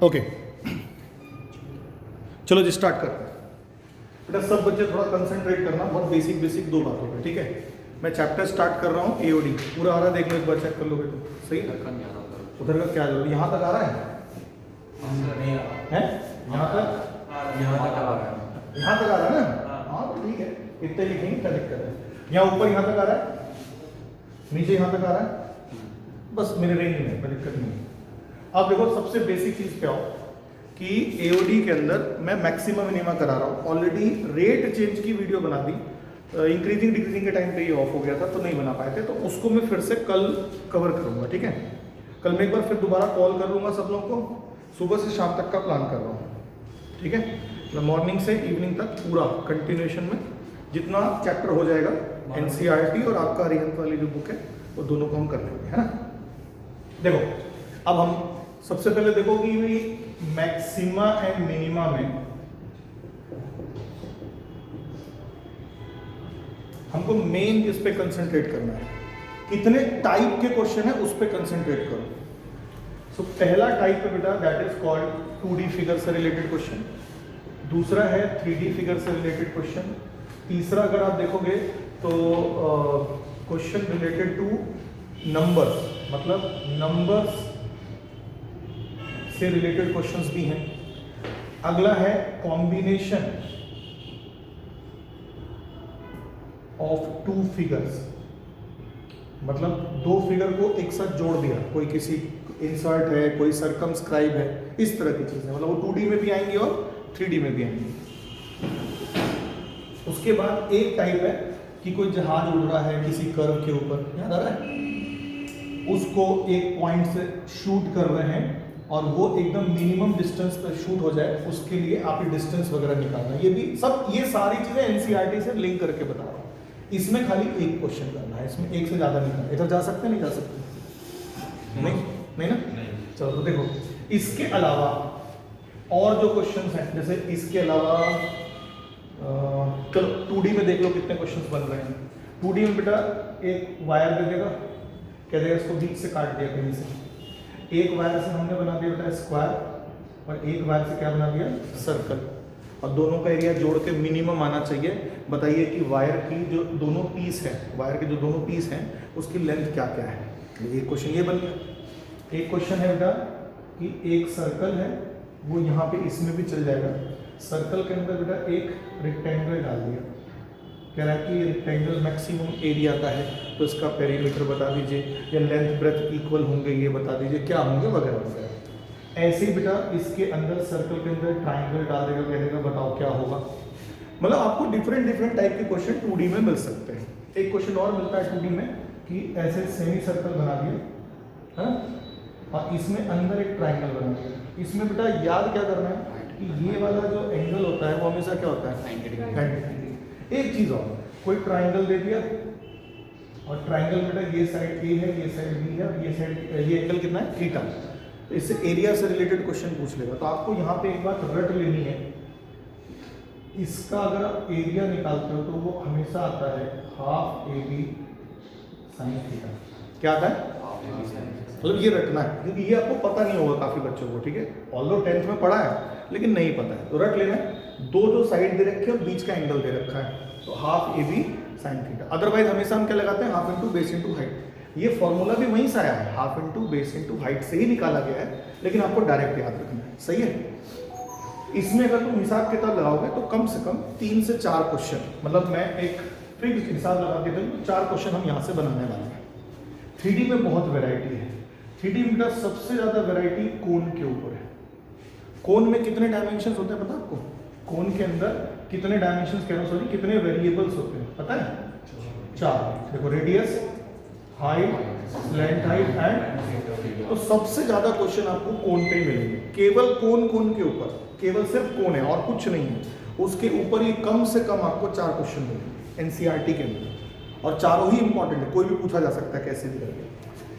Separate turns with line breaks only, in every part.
Okay, चलो जी start करते हैं। बेटा सब बच्चे थोड़ा कंसंट्रेट करना, बहुत बेसिक बेसिक दो बातों पे, ठीक है। मैं चैप्टर स्टार्ट कर रहा हूँ एओडी, पूरा आ रहा है, देख लो एक बार चेक कर लो बेटा, सही है। उधर का क्या जरूरत, यहाँ तक आ रहा है, यहाँ तक आ रहा है ना, हाँ तो ठीक है, इतने लिखेंगे क्या दिक्कत है। यहाँ ऊपर यहाँ तक आ रहा है, नीचे यहाँ तक आ रहा है, बस मेरे रेंज में, कोई दिक्कत नहीं है। अब देखो सबसे बेसिक चीज पे आओ कि एओडी के अंदर मैं मैक्सिमम मिनिमा करा रहा हूँ। ऑलरेडी रेट चेंज की वीडियो बना दी, इंक्रीजिंग डिक्रीजिंग के टाइम पे ये ऑफ हो गया था तो नहीं बना पाए थे, तो उसको मैं फिर से कल कवर करूँगा, ठीक है। कल मैं एक बार फिर दोबारा कॉल कर लूँगा सब लोगों को, सुबह से शाम तक का प्लान कर रहा हूँ, ठीक है। मतलब मॉर्निंग से इवनिंग तक पूरा कंटिन्यूएशन में जितना चैप्टर हो जाएगा एनसीईआरटी और आपका अरिहंत वाली जो बुक है वो दोनों को हम कर लेंगे, है ना। देखो अब हम सबसे पहले देखो कि मैक्सिमा एंड मिनिमा में हमको मेन इस पे कंसंट्रेट करना है। कितने टाइप के क्वेश्चन है उस पे कंसंट्रेट करो। सो पहला टाइप है बेटा that is called 2D figure से रिलेटेड क्वेश्चन, दूसरा है 3D फिगर से रिलेटेड क्वेश्चन, तीसरा अगर आप देखोगे तो क्वेश्चन रिलेटेड टू नंबर्स, मतलब नंबर्स से रिलेटेड क्वेश्चंस भी हैं। अगला है कॉम्बिनेशन ऑफ टू फिगर्स, मतलब दो फिगर को एक साथ जोड़ दिया, कोई किसी इंसर्ट है, कोई सरकमस्क्राइब है, इस तरह की चीजें, मतलब वो 2D में भी आएंगी और 3D में भी आएंगी। उसके बाद एक टाइप है कि कोई जहाज उड़ रहा है किसी कर्व के ऊपर, याद आ रहा है, उसको एक पॉइंट से शूट कर रहे हैं और वो एकदम मिनिमम डिस्टेंस पर शूट हो जाए, उसके लिए आप डिस्टेंस वगैरह निकालना। ये भी सब, ये सारी चीजें एनसीईआरटी से लिंक करके बता रहा हूँ। इसमें खाली एक क्वेश्चन करना है, इसमें एक से ज्यादा नहीं करना। इधर जा सकते नहीं जा सकते, नहीं ना, चलो तो देखो इसके अलावा और जो क्वेश्चंस हैं, जैसे इसके अलावा चलो 2D में देख लो कितने क्वेश्चंस बन रहे हैं। 2D में बेटा एक वायर दे देगा, कह देगा इसको बीच से काट दिया कहीं से, एक वायर से हमने बना दिया बेटा स्क्वायर और एक वायर से क्या बना दिया सर्कल, और दोनों का एरिया जोड़ के मिनिमम आना चाहिए। बताइए कि वायर की जो दोनों पीस है, वायर के जो दोनों पीस हैं उसकी लेंथ क्या क्या है। एक क्वेश्चन ये बन गया। एक क्वेश्चन है बेटा कि एक सर्कल है, वो यहाँ पे इसमें भी चल जाएगा। सर्कल के अंदर बेटा एक रेक्टेंगल डाल दिया, कह रहा है कि रेक्टेंगल मैक्सिमम एरिया का है तो इसका पेरीमीटर बता दीजिए, या लेंथ ब्रेथ इक्वल होंगे ये बता दीजिए, क्या होंगे वगैरह वगैरह। ऐसे ही बेटा इसके अंदर सर्कल के अंदर ट्राइंगल डाल देगा, कह देगा बताओ क्या होगा। मतलब आपको डिफरेंट डिफरेंट टाइप के क्वेश्चन 2D में मिल सकते हैं। एक क्वेश्चन और मिलता है 2D में कि ऐसे सेमी सर्कल बना दिया है और इसमें अंदर एक ट्राइंगल बना दिया। इसमें बेटा याद क्या करना है कि ये वाला जो एंगल होता है वो हमेशा क्या होता है 90 डिग्री। एक चीज और, कोई ट्राइंगल दे दिया और ट्राइंगल बेटा ये साइड ए है, ये साइड बी है और ये साइड, ये एंगल कितना है थीटा, तो इससे एरिया से रिलेटेड क्वेश्चन पूछ लेगा। तो आपको यहाँ पे एक बात रट लेनी है, इसका अगर आप एरिया निकालते हो तो वो हमेशा आता है half a b sine theta. क्या आता है, मतलब ये रटना है, क्योंकि ये आपको पता नहीं होगा काफी बच्चों को, ठीक है। ऑल्दो 10th में पढ़ा है लेकिन नहीं पता है, तो रट लेना है। दो जो साइड दे रखे हैं बीच का एंगल दे रखा है, तो half a b sine theta. Otherwise हमेशा हम क्या लगाते हैं, half into base into height. ये फॉर्मूला भी वहीं से आया है, half into base into height से ही निकाला गया है, लेकिन आपको डायरेक्ट याद रखना है, सही है। इसमें अगर तुम हिसाब किताब लगाओगे तो कम से कम 3 से 4 क्वेश्चन, मतलब मैं एक फिक्स हिसाब लगा देता हूँ, 4 क्वेश्चन हम यहाँ से बनाने वाले हैं। 3D में बहुत वेराइटी है। 3D में सबसे ज्यादा वेराइटी कोन के ऊपर है। कोन में कितने डायमेंशंस होते हैं पता है आपको? कोन के अंदर कितने डायमेंशंस, कह रहा हूँ सॉरी, कितने वेरिएबल्स होते हैं पता है? 4। देखो radius, height, slant height and, तो सबसे ज्यादा क्वेश्चन आपको कोन पे ही मिलेंगे। केवल कोन के ऊपर, केवल सिर्फ कोन है और कुछ नहीं है, उसके ऊपर ही कम से कम आपको 4 क्वेश्चन मिलेंगे एनसीईआरटी के अंदर, और चारों ही इंपॉर्टेंट है, कोई भी पूछा जा सकता है कैसे भी करके।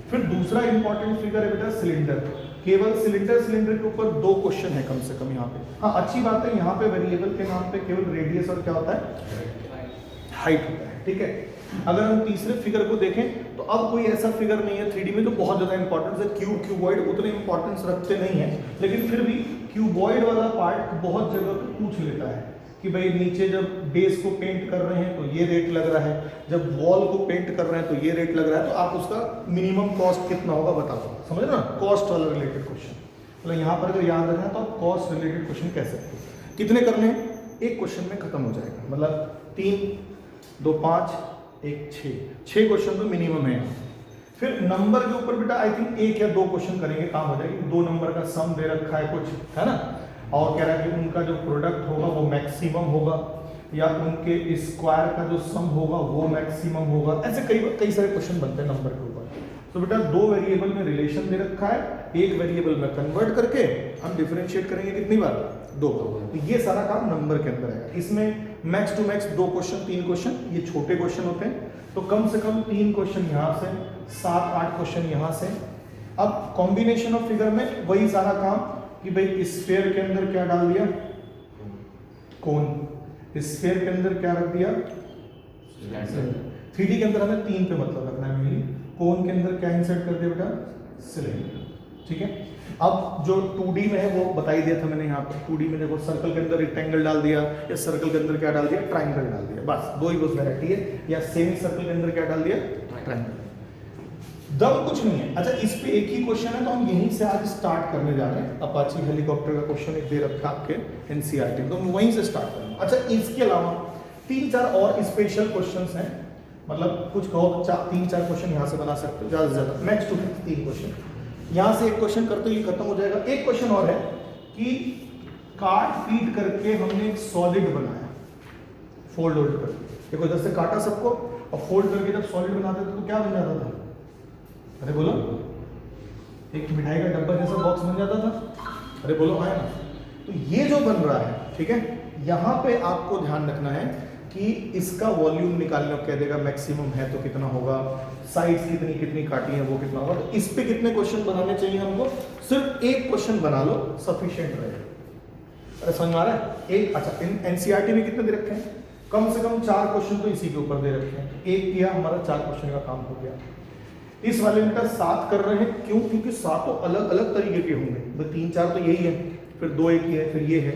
फिर दूसरा इंपॉर्टेंट फिगर है बेटा सिलेंडर। केवल सिलेंडर के ऊपर 2 क्वेश्चन है कम से कम यहाँ पे। हाँ अच्छी बात है, यहाँ पे वेरिएबल के नाम पे केवल रेडियस और क्या होता है हाइट होता है, ठीक है। अगर हम तीसरे फिगर को देखें तो अब कोई ऐसा फिगर नहीं है 3D में जो बहुत ज़्यादा इंपॉर्टेंस है। क्यूब क्यूबॉइड उतने इंपॉर्टेंस रखते नहीं है, लेकिन फिर भी क्यूबॉइड वाला पार्ट बहुत जगह पे पूछ लेता है कि भाई नीचे जब बेस को पेंट कर रहे हैं तो ये रेट लग रहा है, जब वॉल को पेंट कर रहे हैं तो ये रेट लग रहा है, तो आप उसका मिनिमम कॉस्ट कितना होगा बता दो, समझ ना, कॉस्ट वाला रिलेटेड क्वेश्चन। मतलब यहाँ पर अगर याद रखना तो आप कॉस्ट रिलेटेड क्वेश्चन कह सकते हो। कितने करने हैं, एक क्वेश्चन में खत्म हो जाएगा, मतलब 3 2 5 1 6 क्वेश्चन तो मिनिमम है। फिर नंबर के ऊपर बेटा आई थिंक 1 या 2 क्वेश्चन करेंगे, काम हो जाएगी। 2 नंबर का सम दे रखा है कुछ, है ना, और कह रहा है कि उनका जो प्रोडक्ट होगा वो मैक्सिमम होगा, या उनके स्क्वायर का जो सम होगा वो मैक्सिमम होगा। ऐसे कई सारे क्वेश्चन बनते हैं नंबर के ऊपर। तो बेटा 2 वेरिएबल में रिलेशन दे रखा है, 1 वेरिएबल में कन्वर्ट करके हम डिफरेंशिएट करेंगे कितनी बार, 2 बार। तो ये सारा काम नंबर के अंदर है। इसमें max to max 2 question 3 question ये छोटे क्वेश्चन होते हैं, तो कम से कम 3 क्वेश्चन यहाँ से, 7-8 क्वेश्चन यहाँ से। अब कॉम्बिनेशन ऑफ फिगर में वही सारा काम कि भाई स्फीयर के अंदर क्या डाल दिया, कोन, स्फीयर के अंदर क्या रख दिया, 3D के अंदर हमें 3 पे मतलब रखना है मेनली। कोन के अंदर क्या इंसर्ट कर दिया बेटा, सिलेंडर, ठीक है। अब जो 2D में है वो बताई दिया था मैंने यहाँ पर। 2D में देखो सर्कल के अंदर रेक्टेंगल डाल दिया, या सर्कल के अंदर क्या डाल दिया, ट्राइंगल डाल दिया, बस 2 ही बस वैरायटी है। या सेमी सर्कल के अंदर क्या डाल दिया, ट्राइंगल। दम कुछ नहीं है। अच्छा, इस पे एक ही क्वेश्चन है तो हम यहीं से आज स्टार्ट करने जा रहे हैं। अपाची हेलीकॉप्टर का क्वेश्चन एक दे रखा आपके एनसीईआरटी, तो हम वहीं से स्टार्ट करेंगे। अच्छा, इसके अलावा 3-4 और स्पेशल क्वेश्चंस हैं, मतलब कुछ कहो 3-4 क्वेश्चन यहाँ से बना सकते हो ज़्यादा से ज़्यादा, मैक्स टू मैक्स 3 क्वेश्चन। यहाँ से एक क्वेश्चन करते ही खत्म हो जाएगा। एक क्वेश्चन और है कि काट पीट करके हमने एक सॉलिड बनाया, फोल्ड होल्ड करके। देखो इधर से काटा सबको और फोल्ड करके जब सॉलिड बनाते थे तो क्या बन जाता था, अरे बोलो, एक मिठाई का डब्बा जैसा बॉक्स बन जाता था, अरे बोलो हाँ ना। तो ये जो बन रहा है, ठीक है, यहाँ पे आपको ध्यान रखना है कि इसका वॉल्यूम निकालने को कह देगा, मैक्सिमम है तो कितना होगा, साइड्स कितनी कितनी काटी है वो कितना होगा। तो इस पे कितने क्वेश्चन बनाने चाहिए हमको, सिर्फ एक क्वेश्चन बना लो सफिशिएंट रहेगा। अरे समझ में आ रहा है एक। अच्छा, एनसीईआरटी में कितने दे रखे हैं, कम से कम 4 क्वेश्चन तो इसी के ऊपर दे रखे हैं। एक किया हमारा 4 क्वेश्चन का काम हो गया। इस वाले में 7 कर रहे हैं, क्यों, क्योंकि 7 अलग अलग तरीके के होंगे। 3-4 तो यही है, फिर 2 एक ही है, फिर ये है,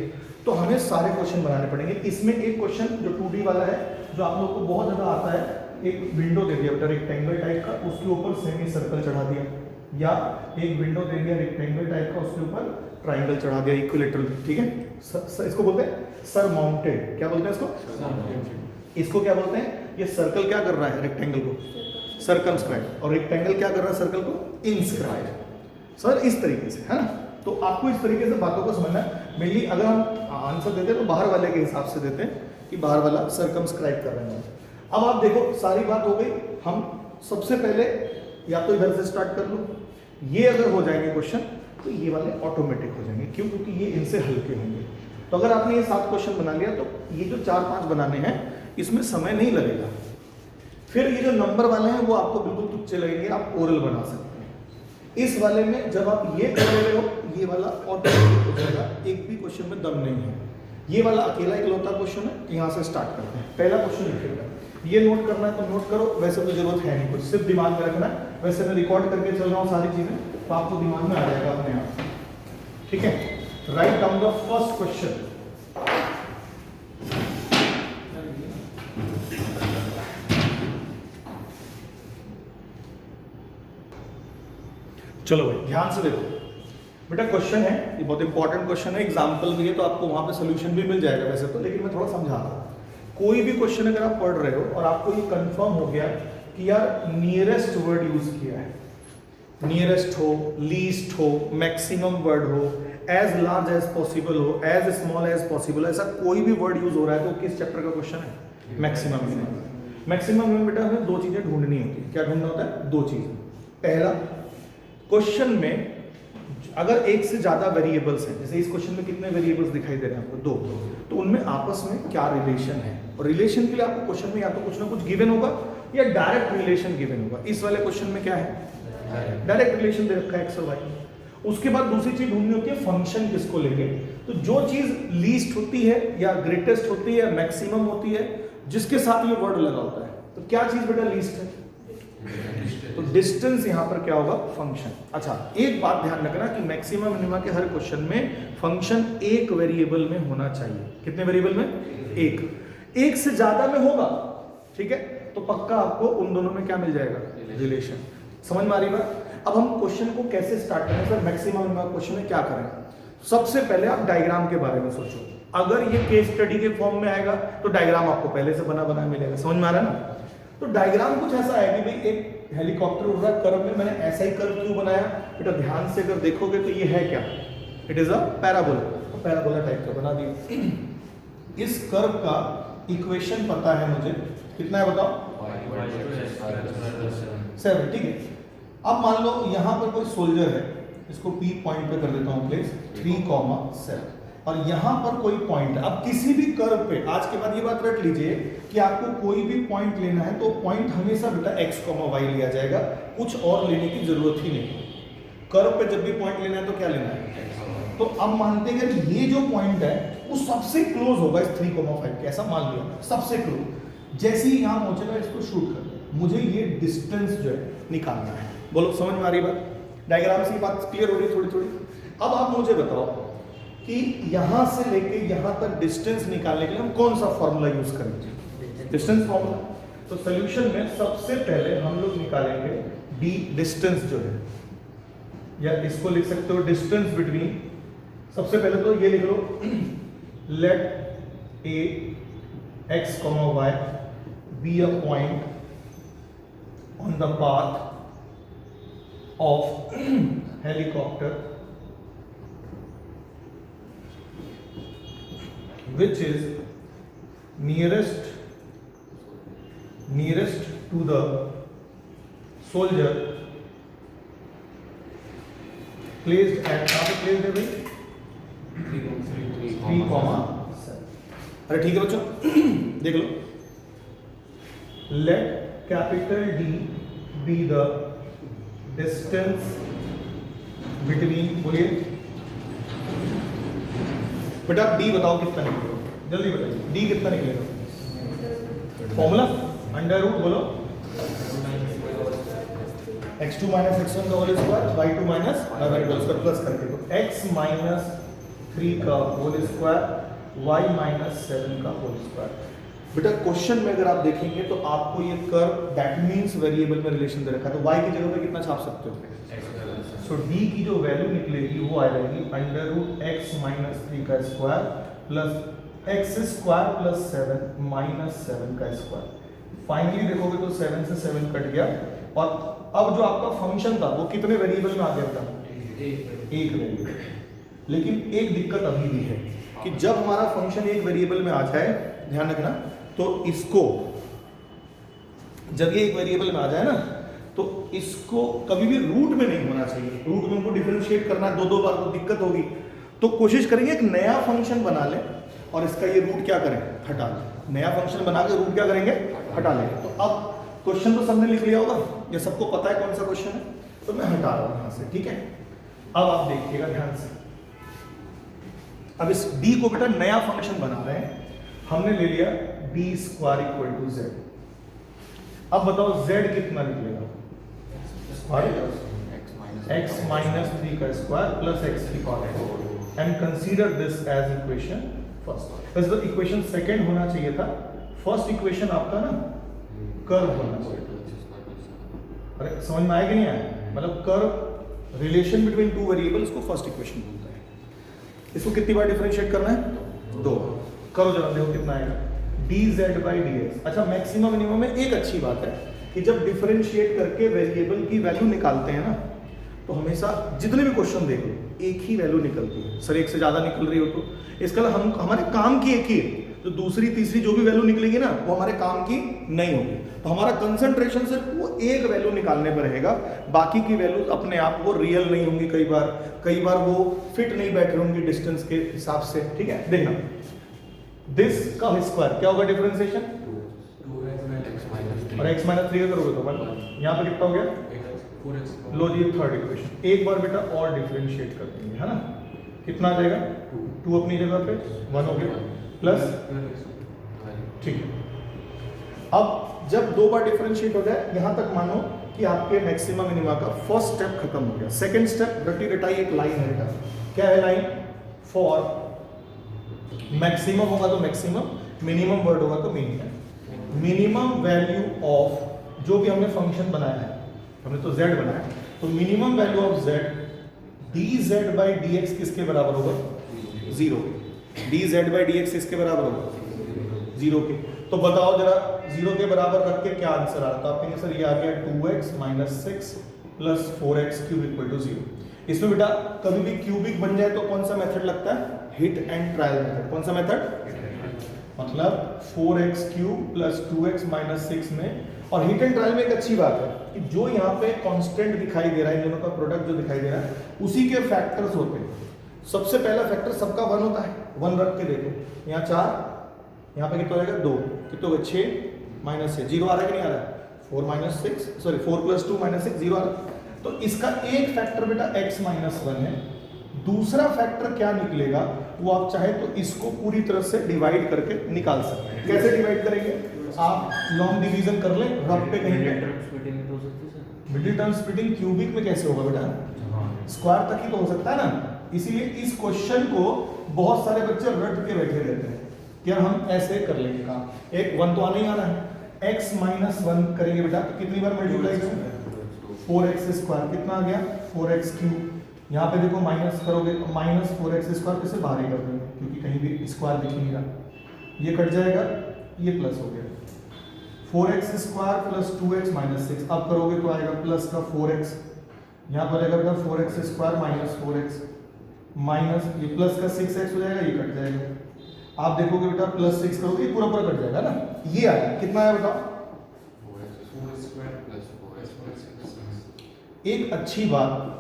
तो हमें सारे क्वेश्चन बनाने पड़ेंगे। इसमें एक क्वेश्चन जो 2D वाला है, जो आप लोग को बहुत ज़्यादा आता है, एक विंडो दे दिया बेटा रेक्टेंगल टाइप का, उसके ऊपर सेमी सर्कल चढ़ा दिया, या एक विंडो दे दिया रेक्टेंगल टाइप का, उसके ऊपर ट्राइंगल चढ़ा दिया इक्विलेटरल, ठीक है। इसको बोलते हैं सरमाउंटेड, क्या बोलते हैं इसको, इसको क्या बोलते हैं, ये सर्कल क्या कर रहा है रेक्टेंगल को, सर्कमस्क्राइब, और रेक्टेंगल क्या कर रहा है सर्कल को, इंस्क्राइब। सर इस तरीके से, है ना। तो आपको इस तरीके से बातों को समझना है। मेनली अगर हम आंसर देते हैं तो बाहर वाले के हिसाब से देते हैं कि बाहर वाला सर्कमस्क्राइब कर रहे हैं। अब आप देखो सारी बात हो गई। हम सबसे पहले या तो इधर से स्टार्ट कर लो, ये अगर हो जाएंगे क्वेश्चन तो ये वाले ऑटोमेटिक हो जाएंगे, क्यों, क्योंकि ये इनसे हल्के होंगे। तो अगर आपने ये 7 क्वेश्चन बना लिया तो ये जो 4-5 बनाने हैं इसमें समय नहीं लगेगा। फिर ये जो नंबर वाले हैं वो आपको बिल्कुल तुच्छ लगेंगे, आप ओरल बना सकते हैं। इस वाले में जब आप ये कर रहे हो, ये वाला ऑटोमेटिक हो जाएगा, एक भी क्वेश्चन में दम नहीं है। ये वाला अकेला इकलौता क्वेश्चन है। यहाँ से स्टार्ट करते हैं। पहला क्वेश्चन लिखेगा, ये नोट करना है तो नोट करो, वैसे तो जरूरत है नहीं कुछ, सिर्फ दिमाग में रखना है। वैसे मैं रिकॉर्ड करके चल रहा हूँ सारी चीजें, तो आपको दिमाग में आ जाएगा अपने आप, ठीक है। Write down the first question. चलो भाई ध्यान से देखो बेटा, क्वेश्चन है ये बहुत इंपॉर्टेंट क्वेश्चन है। एग्जाम्पल में ये तो आपको वहां पे सोल्यूशन भी मिल जाएगा वैसे तो, लेकिन मैं थोड़ा समझा रहा हूँ। कोई भी क्वेश्चन अगर आप पढ़ रहे हो और आपको ये कंफर्म हो गया कि यार नियरेस्ट वर्ड यूज किया है, नियरेस्ट हो, लीस्ट हो, मैक्सिमम वर्ड हो, एज लार्ज एज पॉसिबल हो, एज स्मॉल एज पॉसिबल, ऐसा कोई भी वर्ड यूज हो रहा है तो किस चैप्टर का क्वेश्चन है, मैक्सिमम में। मैक्सिमम में बेटा हमें 2 चीजें ढूंढनी होती है। क्या ढूंढना होता है? 2 चीजें। पहला, क्वेश्चन में अगर एक से ज्यादा वेरिएबल्स हैं, जैसे इस क्वेश्चन में कितने वेरिएबल्स दिखाई दे रहे हैं आपको, 2, तो उनमें आपस में क्या रिलेशन है। और रिलेशन के लिए आपको क्वेश्चन में या तो कुछ ना कुछ गिवन होगा या डायरेक्ट रिलेशन गिवन होगा। इस वाले क्वेश्चन में क्या है, डायरेक्ट रिलेशन दे रखा है एक्स और वाई। उसके बाद दूसरी चीज ढूंढनी होती है फंक्शन किसको लेंगे। तो जो चीज लीस्ट होती है या ग्रेटेस्ट होती है, मैक्सिमम होती है, जिसके साथ ये वर्ड लगा होता है, तो क्या चीज बेटा लीस्ट है? तो डिस्टेंस यहां पर क्या होगा? फंक्शन। अच्छा एक बात ध्यान रखना कि मैक्सिमम मिनिमा के हर क्वेश्चन में फंक्शन एक वेरिएबल में होना चाहिए। कितने वेरिएबल में? एक से ज्यादा में होगा, ठीक है, तो पक्का आपको उन दोनों में क्या मिल जाएगा? रिलेशन। समझ में आ रही बात? अब हम क्वेश्चन को कैसे स्टार्ट करें सर? मैक्सिमम मिनिमा क्वेश्चन में क्या करें? सबसे पहले आप डायग्राम के बारे में सोचो। अगर ये केस स्टडी के फॉर्म में आएगा तो डायग्राम आपको पहले से बना बना मिलेगा। समझ में आ रहा है ना? तो डायग्राम कुछ ऐसा है कि भाई एक हेलीकॉप्टर उड़ रहा है, कर्व में मैंने ऐसा ही कर्व क्यों बनाया बेटा? ध्यान से अगर देखोगे तो ये है क्या? It is a parabola. तो पैराबोला टाइप का बना दिया। इस कर्व का इक्वेशन पता है मुझे, कितना है बताओ? 7, ठीक है। अब मान लो यहां पर कोई सोल्जर है, इसको P पॉइंट पे कर देता हूं प्लेस, 3,7, और यहां पर कोई पॉइंट है। अब किसी भी कर्व पे, आज के बाद ये बात रट लीजिए कि आपको कोई भी पॉइंट लेना है तो पॉइंट हमेशा बेटा x, y लिया जाएगा, कुछ और लेने की जरूरत ही नहीं। कर्व पे जब भी पॉइंट लेना है तो क्या लेना है? तो अब मानते हैं कि ये जो पॉइंट है वो सबसे क्लोज होगा इस 3,5 के, ऐसा मान लिया सबसे क्लोज। जैसे ही यहां पहुंचेगा इसको शूट कर दे, मुझे ये डिस्टेंस जो है निकालना है। बोलो समझ में आ रही बात? डायग्राम से बात क्लियर हो रही है थोड़ी थोड़ी? अब आप मुझे बताओ कि यहां से लेके यहां तक डिस्टेंस निकालने के लिए हम कौन सा फॉर्मूला यूज करेंगे? Distance formula. तो सॉल्यूशन में सबसे पहले हम लोग निकालेंगे डी, डिस्टेंस जो है, या इसको लिख सकते हो डिस्टेंस बिटवीन। सबसे पहले तो ये लिख लो, let a x, y be a point on the path of helicopter which is nearest to the soldier placed at, कहाँ पे placed है भाई? 3,7। अरे ठीक है बच्चों, देख लो, let capital D be the distance between, बोलिए बेटा डी बताओ कितना निकलेगा, जल्दी बताइए, डी कितना निकलेगा? फॉर्मूला अंडर रूट, बोलो, x2 माइनस x1 का whole square, y2 minus y1 का होल स्क्वायर प्लस करके, तो x माइनस 3 का होल स्क्वायर, y माइनस 7 का होल स्क्वायर। बेटा क्वेश्चन में अगर आप देखेंगे तो आपको ये कर्व दैट मींस वेरिएबल में रिलेशन दे रखा है, तो y की जगह पे कितना छाप सकते हो? सो d की जो वैल्यू निकलेगी वो आ जाएगी अंडर रूट x माइनस 3 का square plus x square plus 7 minus 7 का स्क्वायर। फाइनली देखोगे तो 7 से 7 कट गया, और अब जो आपका फंक्शन था वो कितने वेरिएबल में आ गया था? एक वेरिएबल। लेकिन एक दिक्कत अभी भी है कि जब हमारा फंक्शन एक वेरिएबल में आ जाए, ध्यान रखना, तो इसको जब ये एक वेरिएबल में आ जाए ना, तो इसको कभी भी रूट में नहीं होना चाहिए। रूट में उनको डिफरेंशिएट करना 2-2 बार तो दिक्कत होगी। तो कोशिश करेंगे एक नया फंक्शन बना लें और इसका ये रूट क्या करें? हटा लें। नया फंक्शन बना के रूट क्या करेंगे? हटा लेंगे। तो अब क्वेश्चन तो सबने लिख लिया होगा, ये सबको पता है कौन सा क्वेश्चन है, तो मैं हटा रहा हूं यहां से, ठीक है। अब आप देखिएगा ध्यान से, अब इस d को बेटा नया फंक्शन बना रहे हैं, हमने ले लिया b square equal to z। अब बताओ z कितना निकलेगा? x माइनस 3 का स्क्वायर प्लस x की power, and consider this as equation first. वैसे तो इक्वेशन सेकंड होना चाहिए था, फर्स्ट इक्वेशन आपका ना कर्व होना चाहिए। अरे समझ में आया कि नहीं आया? मतलब curve relation between two variables को फर्स्ट इक्वेशन बोलता है। इसको कितनी बार डिफरेंशिएट करना है? 2। करो जरा, देखो कितना आएगा, dz by dx। अच्छा मैक्सिमम मिनिमम में एक अच्छी बात है कि जब डिफरेंशिएट करके वेरिएबल की वैल्यू निकालते हैं ना, तो हमेशा जितने भी क्वेश्चन देख लो एक ही वैल्यू निकलती है। सर एक से ज्यादा निकल रही हो तो इसका हम हमारे काम की एक ही है, तो दूसरी तीसरी जो भी वैल्यू निकलेगी ना वो हमारे काम की नहीं होगी। तो हमारा कंसंट्रेशन सिर्फ वो एक वैल्यू निकालने पर रहेगा, बाकी की वैल्यूज अपने आप वो रियल नहीं होंगी, कई बार वो फिट नहीं बैठ रही होंगी डिस्टेंस के हिसाब से, ठीक है। देखना दिस का स्क्वायर क्या होगा डिफरेंशिएशन, और x माइनस 3 करोगे तो 1, यहाँ पे कितना हो गया? लो जी थर्ड इक्वेशन, एक बार बेटा और डिफरेंशिएट कर देंगे, है ना, कितना आ जाएगा? 2 अपनी जगह पे 1 हो गया प्लस, ठीक है। अब जब 2 बार डिफरेंशिएट हो जाए यहां तक मानो कि आपके मैक्सिमम मिनिमा का फर्स्ट स्टेप खत्म हो गया। सेकंड स्टेप रटी रटाई एक लाइन है बेटा, क्या है लाइन? फॉर मैक्सिमम होगा तो मैक्सिमम, मिनिमम वर्ड होगा तो मिनिमम। मिनिमम वैल्यू ऑफ जो भी हमने फंक्शन बनाया है, हमने तो z बनाया, तो minimum value of z dz by dx किसके बराबर होगा? 0। dz बाई dx किसके बराबर होगा? 0 के। तो बताओ जरा 0 के बराबर रख के क्या आंसर आ रहा था? आप कहेंगे सर ये आ गया 2x minus 6 plus 4x cube equal to 0। इसमें बेटा कभी भी क्यूबिक बन जाए तो कौन सा मेथड लगता है? Hit and trial method. कौन सा मेथड? मतलब 4x cube plus 2x minus 6 में। और हिट एंड ट्रायल में एक अच्छी बात है कि जो यहाँ पे कांस्टेंट दिखाई दे रहा है, इन दोनों का प्रोडक्ट जो दिखाई दे रहा है उसी के फैक्टर्स होते हैं। सबसे पहला फैक्टर सबका 1 होता है, 1 रख के देखो, यहाँ 4, यहाँ पे कितना हो जाएगा 2, कितना होगा 6 माइनस 6, 0 आ रहा है कि नहीं आ रहा है? 4 माइनस 6 सॉरी 4 प्लस 2 माइनस 6 0 आ रहा है। तो इसका एक फैक्टर बेटा x माइनस 1 है। दूसरा फैक्टर क्या निकलेगा वो आप चाहे तो इसको पूरी तरह से डिवाइड करके निकाल सकते हैं। कैसे डिवाइड करेंगे? आप लॉन्ग डिवीजन कर लें, रफ पे कहीं मिडिल टर्म स्प्लिटिंग क्यूबिक में कैसे होगा बेटा? स्क्वायर तक ही तो हो सकता है ना। इसीलिए इस क्वेश्चन को बहुत सारे बच्चे रट के बैठे रहते हैं कि हम ऐसे कर लेंगे काम। एक 1 तो आना ही आना है, x माइनस 1 करेंगे बेटा तो कितनी बार मल्टीप्लाई करेंगे? 4x स्क्वायर, कितना आ गया? 4x cube. यहाँ पे देखो माइनस करोगे तो माइनस 4x स्क्वायर किसे बाहर ही कर देंगे क्योंकि कहीं भी स्क्वायर दिख नहीं रहा। ये कट जाएगा, ये प्लस हो गया 4x square plus 2x minus 6। अब करोगे तो आएगा प्लस का 4x, यहाँ पर आएगा 4x square minus 4x minus ये प्लस का 6x हो जाएगा, ये कट जाएगा। आप देखोगे बेटा प्लस 6 करोगे ये पूरा पूरा कट जाएगा ना। ये आया, कितना आया बताओ? एक अच्छी बात,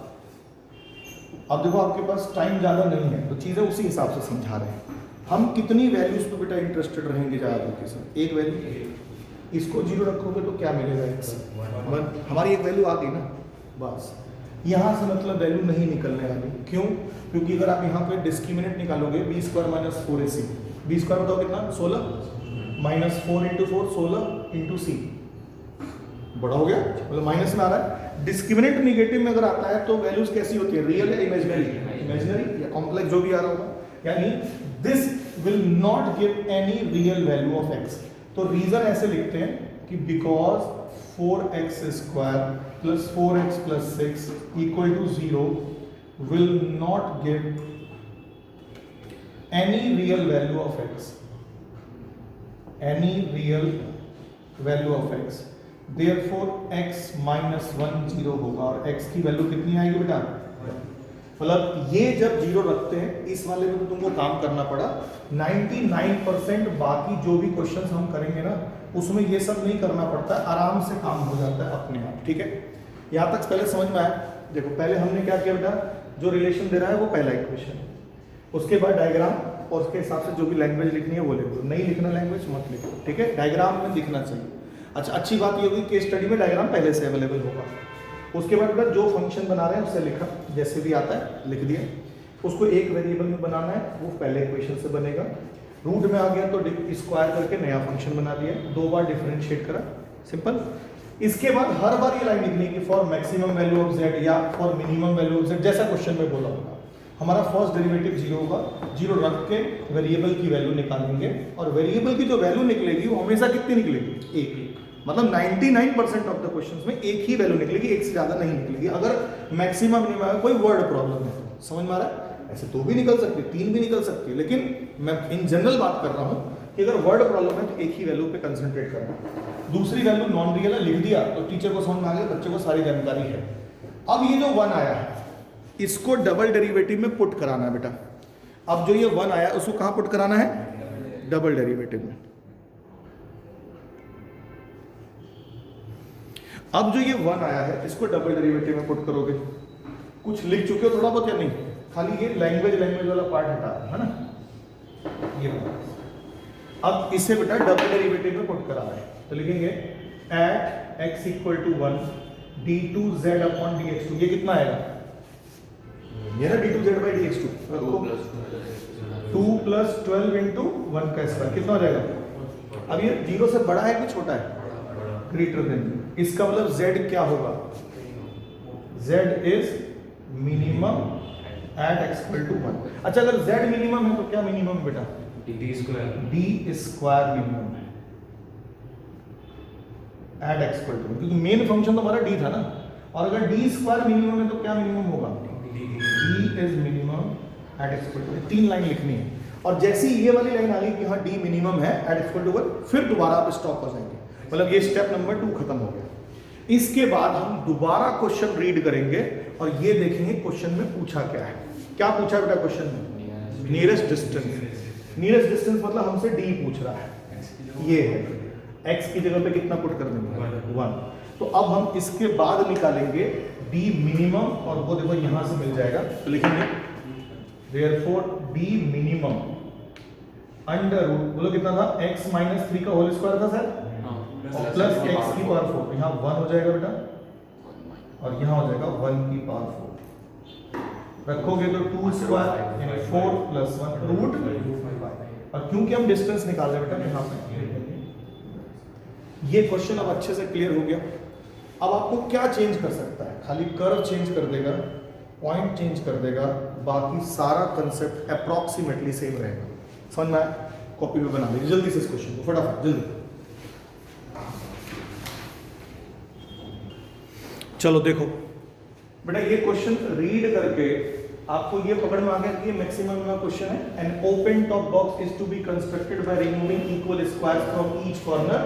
अब देखो आपके पास टाइम ज़्यादा नहीं है तो चीज़ें उसी हिसाब से समझा रहे हैं। हम कितनी वैल्यूज पे बेटा इंटरेस्टेड रहेंगे ज़्यादा के साथ? एक वैल्यू, इसको 0 रखोगे तो क्या मिलेगा? x। हमारी एक वैल्यू आ गई ना, बस। यहाँ से मतलब वैल्यू नहीं निकलने वाली। क्यों? क्योंकि अगर आप यहाँ पे डिस्क्रिमिनेंट निकालोगे b square minus 4ac, b square बताओ कितना? 16 माइनस 4 इंटू 4 16 इंटू c, बड़ा हो गया मतलब माइनस में आ रहा है। डिस्क्रिमिनेंट निगेटिव में अगर आता है तो वैल्यूज कैसी होती है? रियल या इमेजिनरी? इमेजिनरी या कॉम्प्लेक्स जो भी आ रहा होगा, यानी this will not give any real value of x। तो रीजन ऐसे लिखते हैं कि because 4x square plus 4x plus 6 equal to 0 will not give any real value of x, any real value of x, therefore x minus 1 0 होगा। और x की value कितनी आएगी बेटा? मतलब ये जब 0 रखते हैं इस वाले में तो तुमको काम करना पड़ा। 99% बाकी जो भी क्वेश्चंस हम करेंगे ना उसमें ये सब नहीं करना पड़ता, आराम से काम हो जाता है अपने आप। ठीक है, यहाँ तक पहले समझ में आया? देखो पहले हमने क्या किया बेटा, जो रिलेशन दे रहा है वो पहला इक्वेशन, उसके बाद डायग्राम और उसके हिसाब से जो भी लैंग्वेज लिखनी है वो लिखो। नहीं लिखना लैंग्वेज मत लिखो, ठीक है? डायग्राम में दिखना चाहिए। अच्छा, अच्छी बात ये होगी केस स्टडी में डायग्राम पहले से अवेलेबल होगा। उसके बाद बेटा जो फंक्शन बना रहे हैं उससे लिखा, जैसे भी आता है लिख दिया। उसको एक वेरिएबल में बनाना है, वो पहले इक्वेशन से बनेगा। रूट में आ गया तो स्क्वायर करके नया फंक्शन बना दिया, 2 बार डिफरेंशिएट करा, सिंपल। इसके बाद हर बार ये लाइन लिखनी कि for maximum value of z या for minimum value of z, जैसा क्वेश्चन में बोला होगा। हमारा फर्स्ट डेरिवेटिव 0 होगा, 0 रख के वेरिएबल की वैल्यू निकालेंगे और वेरिएबल की जो वैल्यू निकलेगी वो हमेशा कितनी निकलेगी? 1। मतलब 99% ऑफ द क्वेश्चंस में एक ही वैल्यू निकलेगी, एक से ज्यादा नहीं निकलेगी। अगर मैक्सिमम मिनिमम कोई वर्ड प्रॉब्लम है, समझ में आ रहा है? ऐसे 2 भी निकल सकती है, 3 भी निकल सकती है, लेकिन मैं इन जनरल बात कर रहा हूँ कि अगर वर्ड प्रॉब्लम है तो एक ही वैल्यू पे कंसंट्रेट करना। दूसरी वैल्यू नॉन रियल है, लिख दिया तो टीचर को समझ में आ गया, बच्चे को सारी जानकारी है। अब ये जो 1 आया है इसको डबल डेरिवेटिव में पुट कराना है बेटा। अब जो ये 1 आया उसको कहाँ पुट कराना है? डबल डेरिवेटिव में। अब जो ये 1 आया है इसको डबल डेरिवेटिव में पुट करोगे। कुछ लिख चुके हो थोड़ा बहुत या नहीं? खाली ये लैंग्वेज वाला पार्ट हटा है ना, ये अब इसे बेटा डबल डेरिवेटिव में पुट करा है तो लिखेंगे at x equal to 1 d2z upon dx2। ये कितना आएगा? ये ना d2z by dx2 2 plus 12 into 1 का स्क्वायर कितना हो जाएगा? अब ये 0 से बड़ा है कि छोटा है? ग्रेटर देन, इसका मतलब z क्या होगा, z is minimum at x equal to 1। अच्छा अगर z मिनिमम है तो क्या मिनिमम है बेटा,
D square,
d square minimum है एट x इक्वल टू, क्योंकि मेन फंक्शन तो हमारा d था ना, और अगर d स्क्वायर मिनिमम है तो क्या मिनिमम होगा, d is minimum at x equal to. 3 line लिखनी है, और जैसी ये वाली लाइन आ गई कि हाँ d मिनिमम है एट x इक्वल टू 1, फिर दोबारा आप स्टॉप हो जाएंगे, मतलब ये स्टेप नंबर 2 खत्म हो गया। इसके बाद हम दोबारा क्वेश्चन रीड करेंगे और ये देखेंगे क्वेश्चन में पूछा क्या है। क्या पूछा है बेटा क्वेश्चन में, नियरेस्ट डिस्टेंस। नियरेस्ट डिस्टेंस मतलब हमसे d पूछ रहा है, ये है, x की जगह पे कितना पुट कर देंगे 1। तो अब हम इसके बाद निकालेंगे d मिनिमम, और वो देखो यहां से मिल जाएगा, तो लिखेंगे therefore d minimum under root, बोलो कितना था, x माइनस 3 का होल स्क्वायर था सर, और प्लस x की पावर 4, यहाँ 1 हो जाएगा बेटा, और यहाँ हो जाएगा 1 की पावर 4, रखोगे तो 2 स्क्वायर यानी 4 प्लस 1 रूट 5। और क्योंकि हम डिस्टेंस निकाल रहे हैं बेटा यहाँ पे, ये क्वेश्चन अब अच्छे से क्लियर हो गया। अब आपको क्या चेंज कर सकता है, खाली कर्व चेंज कर देगा, पॉइंट चेंज कर देगा, बाकी सारा कंसेप्ट अप्रॉक्सीमेटली सेम रहेगा। समझ में आया, कॉपी में बना लीजिए जल्दी से इस क्वेश्चन को, फटाफट जल्दी। चलो देखो बेटा, ये क्वेश्चन रीड करके आपको ये पकड़ में आ गया कि ये मैक्सिमम का क्वेश्चन है। An open top box is to be constructed by removing equal squares from each corner,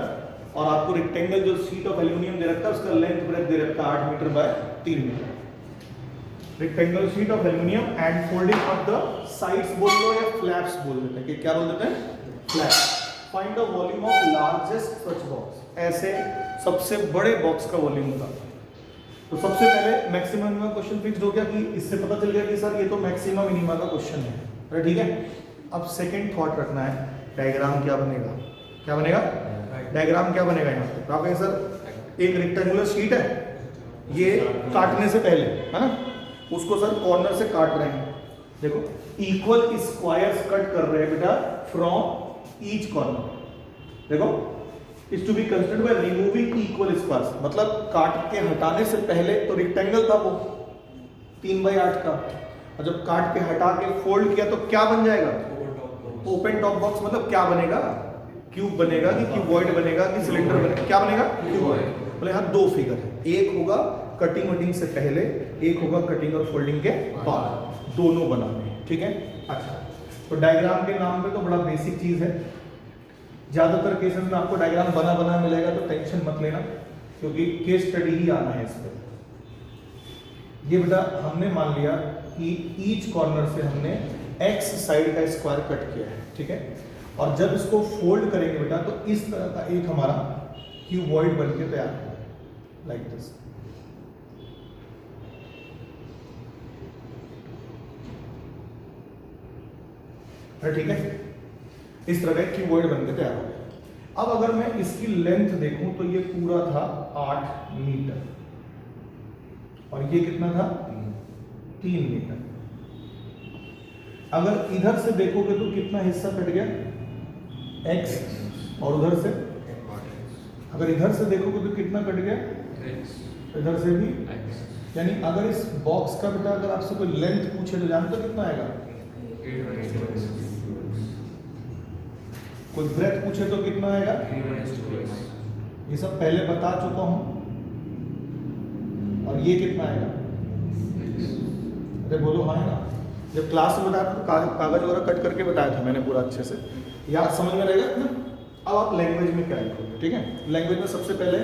और आपको रेक्टेंगल जो शीट ऑफ एल्यूमिनियम दे रखा है उसका लेंथ ब्रेथ दे रखा है 8 metre by 3 metre. Rectangle sheet of aluminium and folding of the sides बोल लो या फ्लैप्स बोल देते हैं, कि क्या बोल देते हैं, flaps. Find the volume of largest such box, ऐसे सबसे बड़े बॉक्स का वॉल्यूम होता है। तो सबसे पहले मैक्सिमम का क्वेश्चन फिक्स्ड हो गया, कि इससे पता चल गया कि सर ये तो मैक्सिमम मिनिमा का क्वेश्चन है, अरे ठीक है। अब सेकंड थॉट रखना है, डायग्राम क्या बनेगा, क्या बनेगा, डायग्राम क्या बनेगा यहाँ पे, तो आप कहें सर एक रेक्टेंगुलर शीट है, ये काटने से पहले है ना, उसको सर कॉर्नर से काट रहे हैं, देखो इक्वल स्क्वायर्स कट कर रहे हैं बेटा फ्रॉम ईच कॉर्नर, देखो is to be considered by removing equal squares, मतलब काट के हटाने से पहले तो रेक्टेंगल था वो 3/8 का, और जब काट के हटा के फोल्ड किया तो क्या बन जाएगा, ओपन टॉप बॉक्स। मतलब क्या बनेगा, क्यूब बनेगा कि क्यूबॉइड बनेगा कि सिलेंडर बनेगा, क्या बनेगा, क्यूबॉइड। बोले यहाँ 2 फिगर है, एक होगा कटिंग वटिंग से पहले, एक होगा कटिंग और फोल्डिंग के बाद, दोनों बनाने हैं, ठीक है। अच्छा, तो डायग्राम के नाम पे तो बड़ा बेसिक चीज है, ज्यादातर केसेस में आपको डायग्राम बना बना मिलेगा, तो टेंशन मत लेना, क्योंकि केस स्टडी ही आना है इस पर। ये बेटा हमने मान लिया कि ईच कॉर्नर से हमने x साइड का स्क्वायर कट किया है, ठीक है, और जब इसको फोल्ड करेंगे बेटा तो इस तरह का एक हमारा क्यूबॉइड बन के तैयार होगा, लाइक दिस। ठीक है, इस तरह का क्यूबॉइड बन के तैयार हो गया। अब अगर मैं इसकी लेंथ देखूं तो ये पूरा था 8 मीटर, और ये कितना था 3 मीटर। अगर इधर से देखोगे तो कितना हिस्सा कट गया, x, और उधर से, अगर इधर से देखोगे तो कितना कट गया, इधर से भी, यानी अगर इस बॉक्स का बेटा अगर आपसे कोई लेंथ पूछे तो जानते हो कितना आएगा, कोई ब्रेथ पूछे तो कितना आएगा, ये सब पहले बता चुका हूं। और ये कितना आएगा, अरे बोलो हाँ है ना, जब क्लास में बताया तो कागज वगैरह कट करके बताया था मैंने पूरा अच्छे से, याद समझ में रहेगा ना। अब आप लैंग्वेज में क्या लिखोगे, ठीक है। लैंग्वेज में सबसे पहले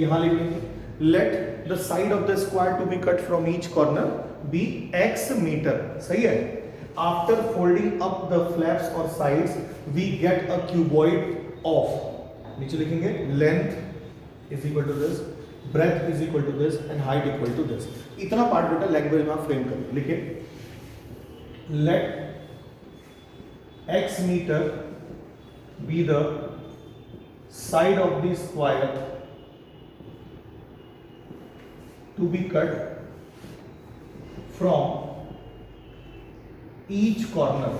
यहाँ लिखेंगे, let the side of the square to be cut from each corner be x metre, सही है। After folding up the flaps और sides we get a cuboid of, नीचे लिखेंगे length is equal to this, breadth is equal to this and height equal to this. इतना part बेटा language में आप frame करें, लिखिए let x meter be the side of the square to be cut from each corner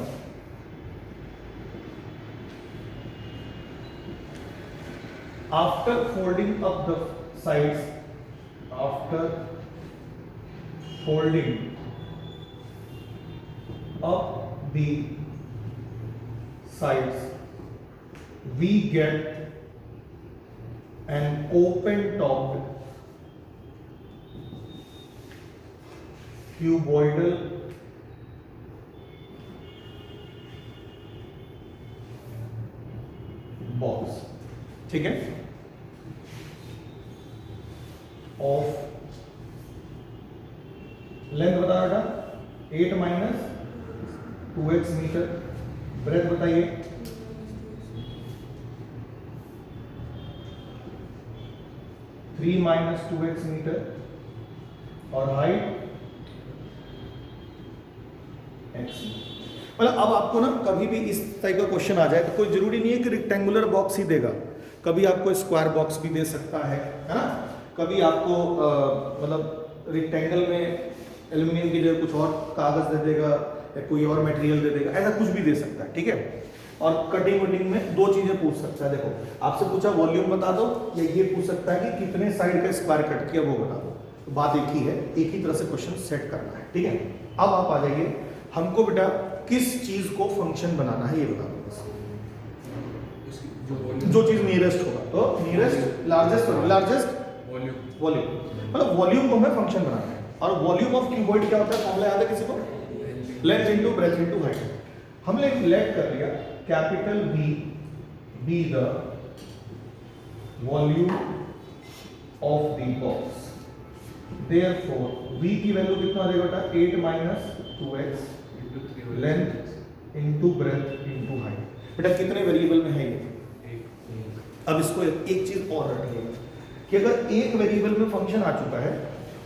after folding up the sides, after folding up the sides, we get an open topped cuboidal box, ठीक है, of length बता बेटा 8 minus 2x metre, breath बताइए 3 minus 2x metre, और height x। मतलब अब आपको ना कभी भी इस टाइप का क्वेश्चन आ जाए तो कोई जरूरी नहीं है कि रेक्टेंगुलर बॉक्स ही देगा, कभी आपको स्क्वायर बॉक्स भी दे सकता है ना, कभी आपको मतलब रेक्टेंगल में एल्यूमिनियम की जगह कुछ और कागज दे देगा या कोई और मटेरियल दे देगा, ऐसा कुछ भी दे सकता है, ठीक है। और कटिंग वटिंग में दो चीजें पूछ सकता है, देखो आपसे पूछा वॉल्यूम बता दो, या ये पूछ सकता है कि कितने साइड का स्क्वायर कट किया वो बता दो, तो बात एक ही है, एक ही तरह से क्वेश्चन सेट करना है, ठीक है। अब आप आ जाइए, हमको बेटा किस चीज को फंक्शन बनाना है ये बता दो, जो चीज नियरेस्ट होगा, तो नियरेस्ट लार्जेस्ट वॉल्यूम, मतलब वॉल्यूम को हमें फंक्शन बनाना है। और वॉल्यूम ऑफ क्यूबॉइड क्या होता है, फॉर्मूला याद है किसी को, length into breadth into height. हमने लेट कर लिया capital V be the volume of the box, therefore V की वैल्यू कितना आ जाएगा बेटा 8 minus 2x length into breadth into height. बेटा कितने वेरिएबल में है ये, अब इसको एक चीज और रखिएगा कि अगर एक वेरिएबल में फंक्शन आ चुका है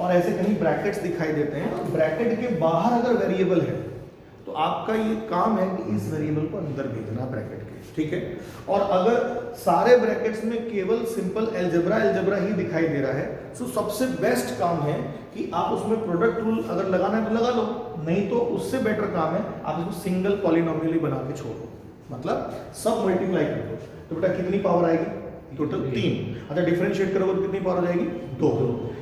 और ऐसे कहीं ब्रैकेट्स दिखाई देते हैं, तो ब्रैकेट के बाहर अगर वेरिएबल है तो आपका ये काम है कि इस वेरिएबल को अंदर भेजना ब्रैकेट के, ठीक है। और अगर सारे ब्रैकेट्स में केवल सिंपल अलजेब्रा ही दिखाई दे रहा है, तो सबसे बेस्ट काम है कि आप उसमें प्रोडक्ट रूल अगर लगाना है तो लगा लो, नहीं तो उससे बेटर काम है आप इसको सिंगल पॉलिनोमियल बना के छोड़ो, मतलब सब मल्टीप्लाई कर दो। तो बेटा कितनी पावर आएगी, टोटल 3। अच्छा डिफरेंशिएट करोगे तो कितनी पावर आ जाएगी 2,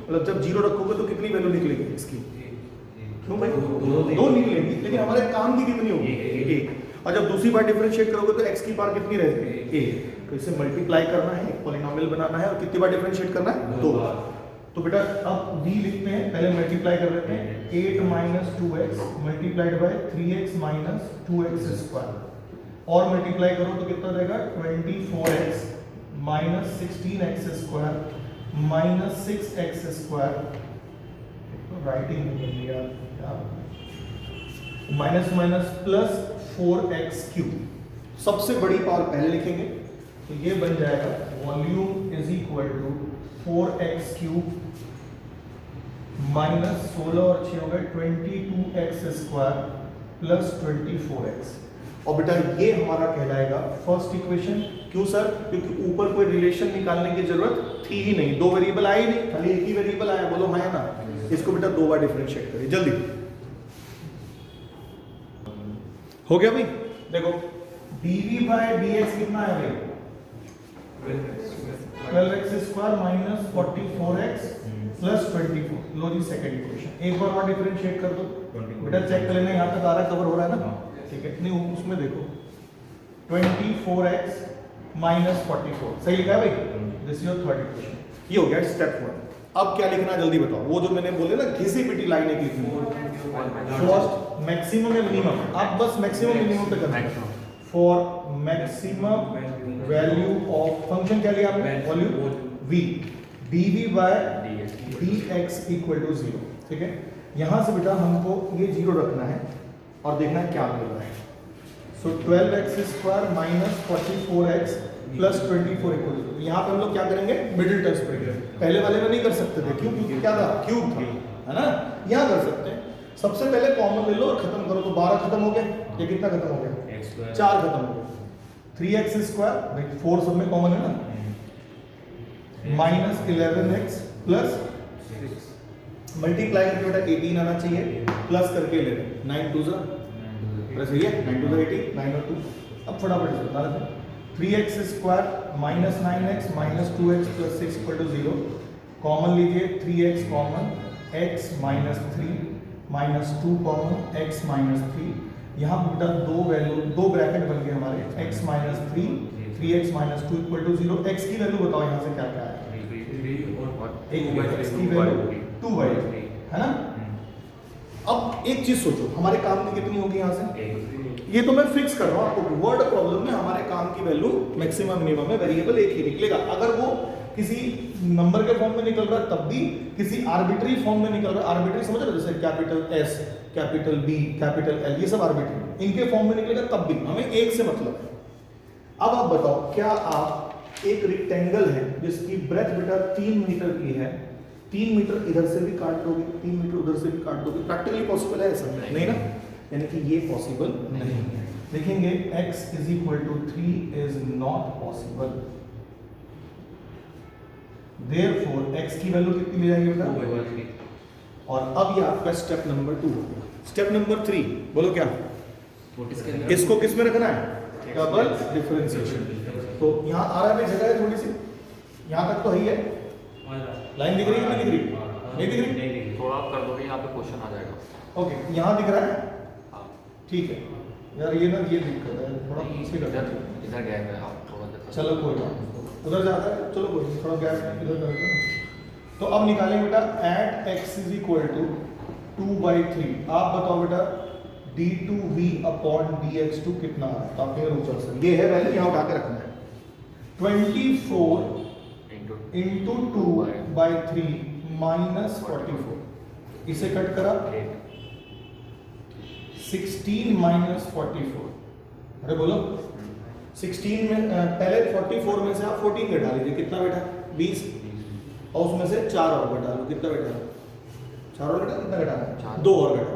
मतलब जब 0 रखोगे तो कितनी वैल्यू निकलेगी इसकी, क्यों भाई 2 निकलेगी, लेकिन हमारे काम की कितनी होगी 1। और जब दूसरी बार डिफरेंशिएट करोगे तो x की पावर कितनी रहेगी 1। तो इसे मल्टीप्लाई करना है, एक पॉलिनोमियल बनाना है, और कितनी बार डिफरेंशिएट करना है 2 बार। तो बेटा अब v लिखते हैं, पहले मल्टीप्लाई कर लेते हैं, 8 minus 2x multiplied by 3x minus 2x square, और मल्टीप्लाई करो तो कितना रहेगा 24x minus 16x square minus 6x square, तो राइटिंग में कर लिया minus minus plus 4x cube. सबसे बड़ी पावर पहले लिखेंगे तो ये बन जाएगा volume is equal to 4x cube minus 16 और 6 हो गए 22x स्क्वायर प्लस 24x। और बेटा ये हमारा कहलाएगा फर्स्ट इक्वेशन। क्यों सर, क्योंकि ऊपर कोई रिलेशन निकालने की जरूरत थी ही नहीं, दो वेरिएबल आए ही नहीं, खाली एक ही वेरिएबल आया, बोलो हाँ ना। इसको बेटा 2 बार डिफरेंशिएट करिए जल्दी। हो गया भाई, देखो dv बाय dx कितना है भाई 12x square minus 44x plus 24। लो जी सेकंड इक्वेशन, एक बार और डिफरेंशिएट कर दो बेटा, चेक कर लेना यहाँ तक आ रहा कवर हो रहा है ना, ठीक है। नहीं उसमें देखो 24x माइनस 44 सही लिखा है भाई, this is your third equation. ये हो गया स्टेप 1। अब क्या लिखना है जल्दी बताओ, वो जो मैंने बोले ना घिसी पिटी लाइन एक लिखनी है, फर्स्ट मैक्सिमम या मिनिमम, आप बस मैक्सिमम मिनिमम पे करना है। For maximum value of function क्या लिया आपने, volume v dv by dx equal to 0, ठीक है। यहां से बेटा हमको ये 0 रखना है और देखना है क्या मिल रहा है। So 12x square minus 44x plus 24 equal to, यहाँ पे हम लोग क्या करेंगे मिडिल टर्म्स पे, पहले वाले में नहीं कर सकते थे, क्यों, क्योंकि क्या था क्यूब था, है ना। यहाँ कर सकते हैं, सबसे पहले कॉमन ले लो और खत्म करो, तो 12 खत्म हो गया, ये कितना खत्म हो गया 4 खत्म हो गया, 3x स्क्वायर भाई 4 सब में कॉमन है ना, माइनस 11x प्लस 6 मल्टीप्लाई करके बेटा 18 आना चाहिए, प्लस करके ले लें 9 2 प्लस ये 9 2 18 9 और 2। अब फटाफट से बता देते हैं 3x square minus 9x minus 2x plus 6 equal to 0। Common लीजिए 3x common, x minus 3 minus 2 common, x minus 3। यहाँ बेटा दो वैल्यू, दो ब्रैकेट बन गए हमारे, x minus 3, 3x minus 2 equal to 0। x की वैल्यू बताओ यहाँ से क्या क्या है? x की वैल्यू 2/3 है ना। अब एक चीज सोचो, हमारे काम की कितनी होगी यहाँ से? ये तो मैं फिक्स कर रहा हूँ आपको, वर्ड प्रॉब्लम में हमारे काम की वैल्यू मैक्सिमम मिनिमम में वेरिएबल एक ही निकलेगा। अगर वो किसी नंबर के फॉर्म में निकल रहा है तब भी, किसी आर्बिट्री फॉर्म में निकल रहा है, आर्बिट्री समझ रहे हो, जैसे capital S, capital B, capital L, ये सब आर्बिट्री, इनके फॉर्म में निकलेगा तब भी, हमें एक से मतलब है। अब आप बताओ, क्या आप एक रेक्टेंगल है जिसकी ब्रेथ बेटा 3 मीटर की है, 3 मीटर इधर से भी काट दोगे, 3 मीटर उधर से भी काट दोगे, प्रैक्टिकली पॉसिबल है ऐसा? नहीं ना, यानी कि ये पॉसिबल नहीं है। देखेंगे x is equal to 3 is not possible, therefore x की वैल्यू कितनी ले जाएंगे बेटा? और अब ये आपका स्टेप नंबर 2 हो गया। स्टेप नंबर 3 बोलो क्या? इसको किस में रखना है? Double differentiation. तो यहाँ आ रहा है जगह है थोड़ी सी, यहाँ तक तो है ही है, लाइन दिख रही है नहीं दिख रही? नहीं दिख रही?
थोड़ा कर दोगे, यहाँ पे क्वेश्चन आ जाएगा।
ओके, यहाँ दिख रहा है, ठीक है यार, ये ना ये दिक्कत है, थोड़ा पीछे कर
इधर गैप है, आप थोड़ा सा
चलो कोई बात, उधर जाता है, चलो कोई नहीं, थोड़ा गैप इधर कर दो। तो अब निकालेंगे बेटा at x is equal to 2/3। आप बताओ बेटा d2v अपॉन dx2 कितना है? तो आप ऊंचा सर ये है वैल्यू, यहाँ उठा के रखना है। 24 इंटू 2/3 माइनस 44, इसे कट करा 16 माइनस 44। अरे बोलो 16 में पहले 44 में से आप 14 घटा लीजिए, कितना बेटा? 20, और उसमें से 4 और घटा लो, कितना बेटा? 4 और घटा, कितना घटा? 2 और घटा,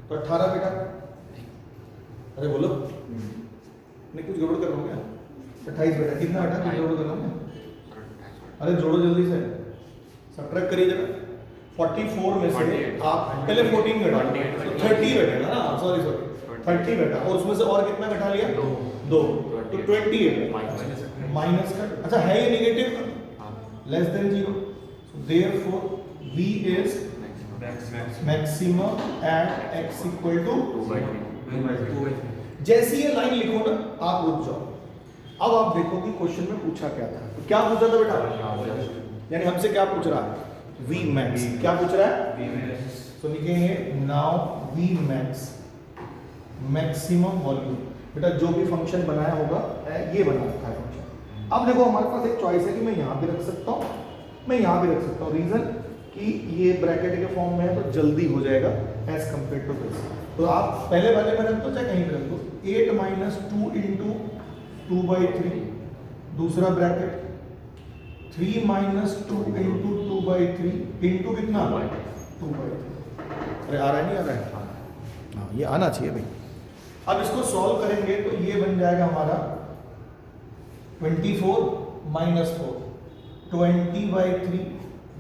तो 18 बेटा। अरे बोलो, नहीं कुछ गड़बड़ कर रहा हूँ क्या? 28 बेटा, कितना बेटा? कुछ गड़बड़ कर रहा हूँ क्या? अरे जोड़ो जल्दी से, सब्ट्रैक्ट करिए जरा। 44 में से आप पहले 14 घटा लो, तो 30 बैठेगा ना, सॉरी 30 बैठा, और उसमें से और कितना घटा लिया? 2, तो 28 माइनस का, अच्छा है ये नेगेटिव का, less than 0, so therefore v is maximum at x equal to 2/3। जैसी ये लाइन लिखो ना, आप रुक जाओ। अब आप देखो कि क्वेश्चन में पूछा क्या था, तो क्या पूछा था बेटा? यानी हमसे क्या पूछ रहा है? v max। क्या पूछ रहा है? तो लिखेंगे now v max maximum volume. बेटा जो भी फंक्शन बनाया होगा ये बना रखा है फंक्शन। अब देखो हमारे पास एक चॉइस है कि मैं यहाँ पे रख सकता हूँ, मैं यहाँ पे रख सकता हूँ, रीजन कि ये ब्रैकेट के फॉर्म में है तो जल्दी हो जाएगा एज कम्पेयर टू दिस। तो आप पहले वाले में रख दो चाहे कहीं पे रख दो, 8 माइनस 2 इंटू 2/3, दूसरा ब्रैकेट 3 माइनस 2 इंटू 2/3 इंटू कितना? 2/3। अरे आ रहा है नहीं आ रहा है? हाँ ये आना चाहिए भाई। अब इसको सॉल्व करेंगे तो ये बन जाएगा हमारा 24 minus 4, 20/3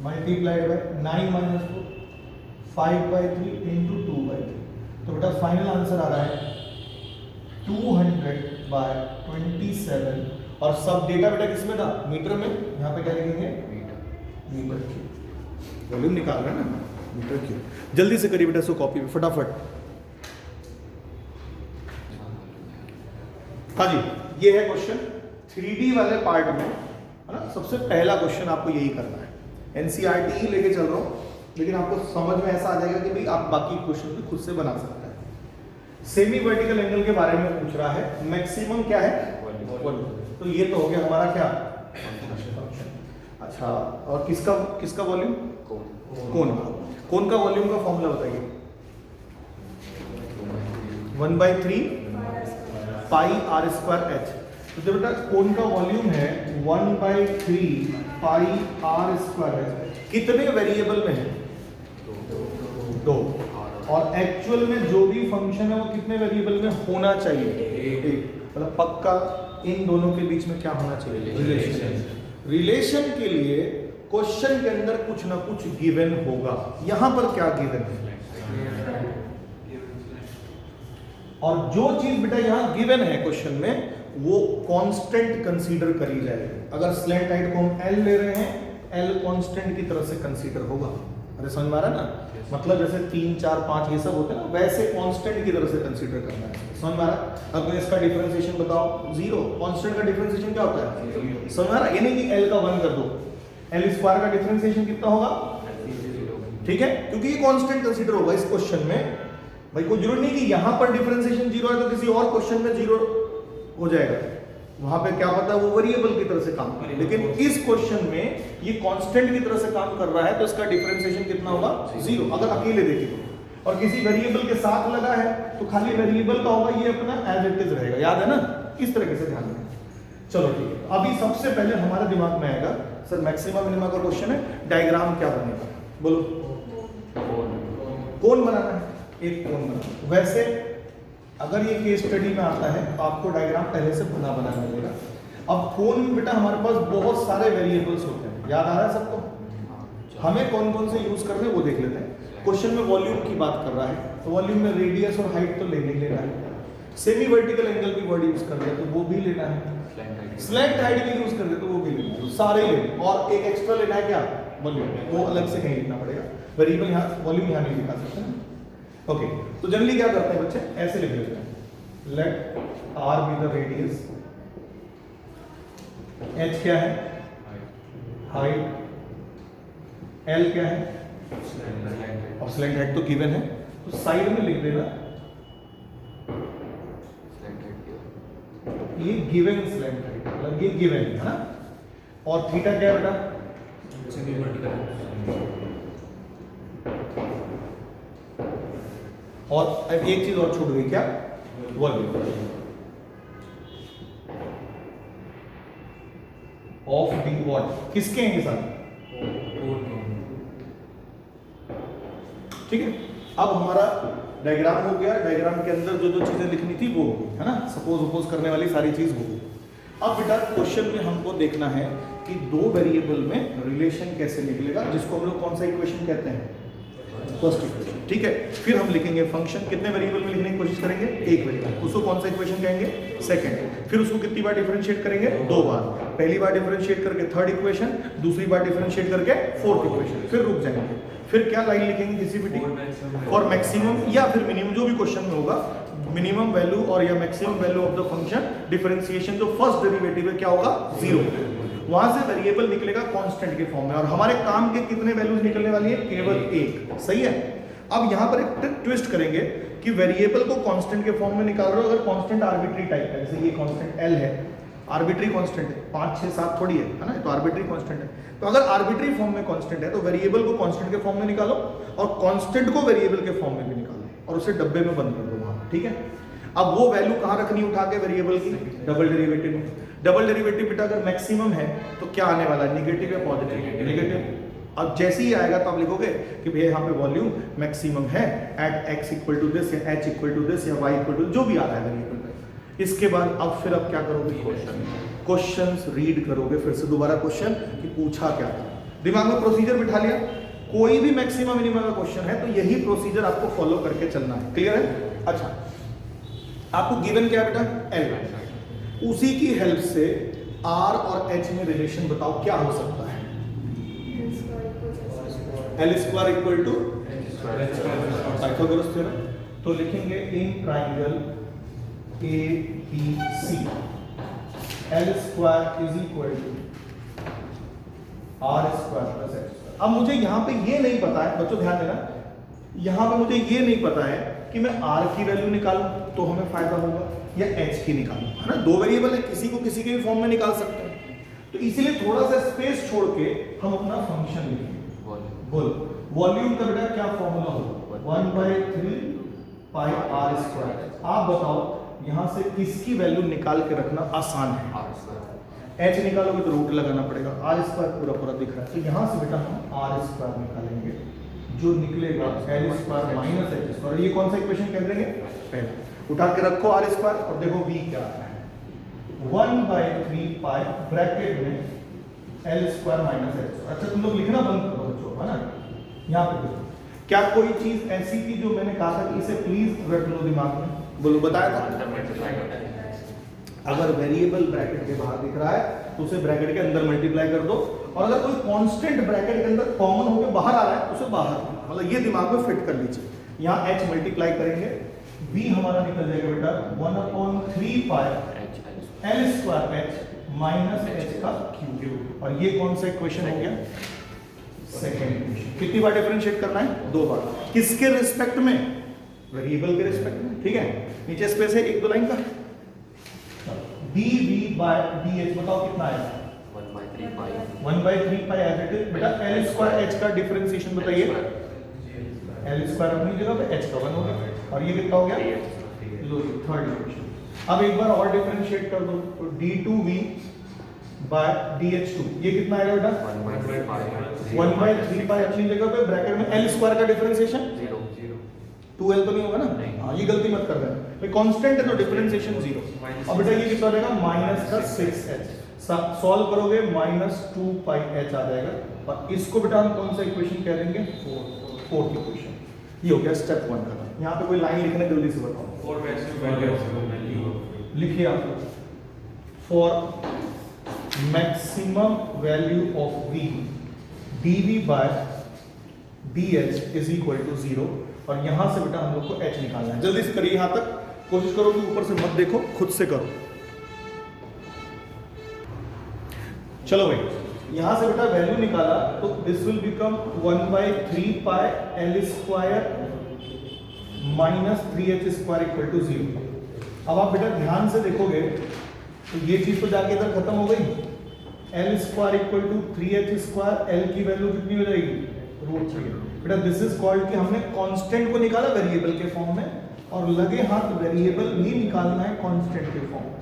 multiplied by 9 minus 4, 5/3 into 2/3। तो बेटा फाइनल आंसर आ रहा है 200/27। और सब डेटा बेटा किसमें था? मीटर में। यहाँ पे क्या लिखेंगे? Metre cube. वॉल्यूम निकाल रहे हैं ना, मीटर क्यूब। जल्दी से करिए बेटा इसको कॉपी पे फटाफट। हाँ जी, ये है क्वेश्चन 3D वाले पार्ट में, है ना। सबसे पहला क्वेश्चन आपको यही करना है। एनसीईआरटी ही लेके चल रहा हूँ, लेकिन आपको समझ में ऐसा आ जाएगा कि भाई आप बाकी क्वेश्चन भी खुद से बना सकते हैं। सेमी वर्टिकल एंगल के बारे में पूछ रहा है, मैक्सिमम क्या है? वॉल्यूम। तो ये तो हो गया हमारा क्या? फंक्शन। अच्छा, और किसका वॉल्यूम? कोन का वॉल्यूम का फॉर्मूला बताइए। 1/3 पाई r स्क्वायर h। तो जब बेटा कोन का वॉल्यूम है 1/3 पाई r स्क्वायर h, कितने वेरिएबल में है? 2। और एक्चुअल में जो भी फंक्शन है वो कितने वेरिएबल में होना चाहिए? 1। मतलब पक्का इन दोनों के बीच में क्या होना चाहिए? रिलेशन के लिए क्वेश्चन के अंदर कुछ ना कुछ गिवन होगा। यहां पर क्या गिवन है? और जो चीज बेटा यहां गिवन है क्वेश्चन में, वो कांस्टेंट कंसीडर करी जाएगी। अगर स्लैंट हाइट को हम एल ले रहे हैं, एल कांस्टेंट की तरफ से कंसीडर होगा। अरे समझ में आ रहा है ना? मतलब जैसे 3 4 5 ये सब होते हैं ना, वैसे कांस्टेंट की तरफ से कंसीडर करना है। समझ में आ रहा है? अब इसका डिफरेंशिएशन बताओ, 0। कांस्टेंट का डिफरेंशिएशन क्या होता है? समझ में आ रहा है? ये नहीं कि एल का 1 कर दो, एल स्क्वायर का डिफरेंशिएशन कितना होगा? ठीक है, क्योंकि ये कांस्टेंट कंसीडर होगा इस क्वेश्चन में। भाई कोई जरूरत नहीं कि यहां पर डिफरेंशिएशन 0 है तो किसी और क्वेश्चन में 0 हो जाएगा, वहां पे क्या पता वो वेरिएबल की तरह से काम करे। लेकिन इस क्वेश्चन में ये कांस्टेंट की तरह से काम कर रहा है, तो इसका डिफरेंशिएशन कितना होगा? 0। अगर अकेले देखे तो, और किसी वेरिएबल के साथ लगा है तो खाली वेरिएबल का होगा, ये अपना एज इट इज रहेगा। याद है ना? इस तरीके से ध्यान रखें। चलो ठीक है, अभी सबसे पहले हमारे दिमाग में आएगा सर मैक्सिमा मिनिमा का क्वेश्चन है, डायग्राम क्या बनेगा? बोलो। कोण बनाना है, एक कोण बनाना। वैसे अगर ये केस स्टडी में आता है तो आपको डायग्राम पहले से बना मिलेगा। अब कोण में बेटा हमारे पास बहुत सारे वेरिएबल्स होते हैं, याद आ रहा है सबको? हमें कौन कौन से यूज करने हैं वो देख लेते हैं। क्वेश्चन में वॉल्यूम की बात कर रहा है, तो वॉल्यूम में रेडियस और हाइट तो लेना ही लेना है। सेमी वर्टिकल एंगल भी वर्ड यूज कर दिया तो वो भी लेना है। स्लैंट हाइट भी यूज कर दिया तो वो भी लेना है। तो सारे लेने, और एक एक्स्ट्रा लेना है क्या? वॉल्यूम, वो अलग से कहीं लिखना पड़ेगा। वेरिएबल यहाँ, वॉल्यूम यहाँ नहीं लिखा सकते ना। ओके, तो जनरली क्या करते हैं बच्चे, ऐसे लिख लेते हैं, let R be the radius, H क्या है? हाइट, एल क्या है? और स्लैंट हाइट तो गिवन है, तो साइड में लिख देना ये गिवन स्लैंट हाइट, मतलब ये गिवन है ना। और थीटा क्या है बेटा? और अब एक चीज और छूट गई, क्या? वॉल्यूम ऑफ दी वॉट, किसके हैं ये सारे? ठीक है, अब हमारा डायग्राम हो गया। डायग्राम के अंदर जो जो चीजें लिखनी थी वो हो गई, है ना? सपोज करने वाली सारी चीज हो गई। अब बेटा क्वेश्चन में हमको देखना है कि दो वेरिएबल में रिलेशन कैसे निकलेगा, जिसको हम लोग कौन सा इक्वेशन कहते हैं? First equation. ठीक है, फिर हम लिखेंगे फंक्शन, कितने वेरिएबल में लिखने की कोशिश करेंगे? एक वेरिएबल, उसको कौन सा इक्वेशन कहेंगे? सेकंड। फिर उसको कितनी बार डिफरेंशिएट करेंगे? 2 बार। पहली बार डिफरेंशिएट करके थर्ड इक्वेशन, दूसरी बार डिफरेंशिएट करके फोर्थ इक्वेशन, फिर रुक जाएंगे। फिर क्या लाइन लिखेंगे? जीसीपीटी फॉर मैक्सिमम या फिर मिनिमम, जो भी क्वेश्चन में होगा, मिनिमम वैल्यू और या maximum value of the function, differentiation जो फर्स्ट डेरिवेटिव है क्या होगा? 0। वहां से वेरिएबल निकलेगा कांस्टेंट के फॉर्म में, और हमारे काम के कितने वैल्यूज निकलने वाली है? केवल एक। सही है। अब यहां पर एक ट्विस्ट करेंगे कि वेरिएबल को कांस्टेंट के फॉर्म में निकाल रहे हो, अगर कांस्टेंट आर्बिट्री टाइप है, जैसे ये कांस्टेंट एल है, आर्बिट्री कांस्टेंट है, 5 6 7 थोड़ी है ना, तो आर्बिट्री कांस्टेंट है। तो अगर आर्बिट्री फॉर्म में कांस्टेंट है तो वेरिएबल को कांस्टेंट के फॉर्म में निकालो, और कांस्टेंट को वेरिएबल के फॉर्म में भी निकालो, और उसे डब्बे में बंद कर दो वहां। ठीक है, अब वो वैल्यू कहां रखनी उठा के? वेरिएबल की डबल डेरिवेटिव में। डबल डेरिवेटिव बेटा अगर मैक्सिमम है तो क्या आने वाला है? नेगेटिव या पॉजिटिव? नेगेटिव। अब जैसे ही आएगा तो आप लिखोगे कि भैया यहाँ पे वॉल्यूम मैक्सिमम है at x equal to this या h इक्वल टू दिस या y इक्वल टू जो भी आ रहा है वेरिएबल पे। इसके बाद अब फिर अब क्या करोगे? क्वेश्चंस रीड करोगे, फिर से दोबारा क्वेश्चन कि पूछा क्या था, दिमाग में प्रोसीजर बिठा लिया। कोई भी मैक्सिमा मिनिमा का क्वेश्चन है तो यही प्रोसीजर आपको फॉलो करके चलना है। क्लियर है? अच्छा, आपको गिवन क्या बेटा? एल। उसी की हेल्प से आर और एच में रिलेशन बताओ क्या हो सकता है? L square equal to Pythagoras theorem. तो लिखेंगे in triangle A B C L square is equal to R square plus H square. अब मुझे यहाँ पे ये नहीं पता है बच्चों, ध्यान देना, यहाँ पे मुझे ये नहीं पता है कि मैं आर की वैल्यू निकालूं तो हमें फायदा होगा या एच की निकालूं, है ना? दो वेरिएबल है, किसी को किसी के भी फॉर्म में निकाल सकते हैं, तो इसीलिए थोड़ा सा स्पेस छोड़ के हम अपना फंक्शन लिखेंगे। बोल, वॉल्यूम का बेटा क्या फॉर्मूला होगा? 1/3 पाई आर स्क्वायर। आप बताओ यहां से किसकी वैल्यू निकाल के रखना आसान है? एच निकालोगे तो रूट लगाना पड़ेगा, आर स्क्वायर पूरा पूरा दिख रहा है, तो यहां से बेटा हम आर स्क्वायर निकालेंगे, जो निकलेगा L square minus H square. ये कौन सा इक्वेशन कह देंगे? पहले उठा के रखो आर स्क्वायर और देखो v क्या आता है? 1/3 पाई ब्रैकेट में एल स्क्वायर माइनस एच। अच्छा तुम लोग लिखना बंद करो बच्चों, है ना? यहाँ पे देखो, क्या कोई चीज ऐसी थी जो मैंने कहा था कि इसे प्लीज रख लो दिमाग में? बोलो, बताया था? अगर वेरिएबल ब्रैकेट के बाहर दिख रहा है तो उसे ब्रैकेट के अंदर मल्टीप्लाई कर दो, और अगर कोई कांस्टेंट ब्रैकेट के अंदर कॉमन होकर बाहर आ रहा है तो उसे बाहर, मतलब ये दिमाग में फिट कर लीजिए। यहाँ h मल्टीप्लाई करेंगे, v हमारा निकल जाएगा बेटा 1/3 pi l square h minus h का क्यूब, और ये कौन सा इक्वेशन हो गया? Second equation. कितनी बार डिफरेंशिएट करना है? 2 बार। किसके रिस्पेक्ट में? वेरिएबल के रिस्पेक्ट में, ठीक है। नीचे स्पेस है 1-2 लाइन का। dv बाय dh बताओ कितना आएगा?
1/3 पाई
1/3 पाई एज इट इज। बेटा l स्क्वायर h का डिफरेंशिएशन बताइए। l स्क्वायर अपनी जगह पे, h का 1 हो गया, और ये कितना हो गया? लो थर्ड इक्वेशन। अब एक बार और डिफरेंशिएट कर दो, तो d2v बाय dh2 ये कितना आएगा बेटा? 1/3 पाई अपनी जगह पे, ब्रैकेट में l स्क्वायर का डिफरेंशिएशन 2l तो नहीं होगा ना? हाँ, ये गलती मत कर देना भाई, कांस्टेंट है तो डिफरेंशिएशन 0। अब बेटा ये कितना रहेगा? माइनस का 6h। सॉल्व करोगे -2 पाई h आ जाएगा, और इसको बेटा हम कौन सा इक्वेशन कह देंगे? Fourth equation. ये हो गया स्टेप 1 का। यहाँ पे कोई लाइन लिखने जल्दी से बताओ। लिखिए आप, for maximum value of v dv by dh is equal to 0, और यहां से बेटा हम लोग को h निकालना है। जल्दी से करिए, यहां तक कोशिश करो कि ऊपर से मत देखो, खुद से करो। चलो भाई, यहां से बेटा वैल्यू निकाला तो this will become 1/3 pi l square minus 3h square equal to 0। अब आप बेटा ध्यान से देखोगे तो ये चीज तो जाके इधर खत्म हो गई। l square equal to 3h square, l की वैल्यू कितनी हो जाएगी? √3। बेटा दिस इज कॉल्ड कि हमने कांस्टेंट को निकाला वेरिएबल के फॉर्म में, और लगे हाथ वेरिएबल भी निकालना है कांस्टेंट के फॉर्म में।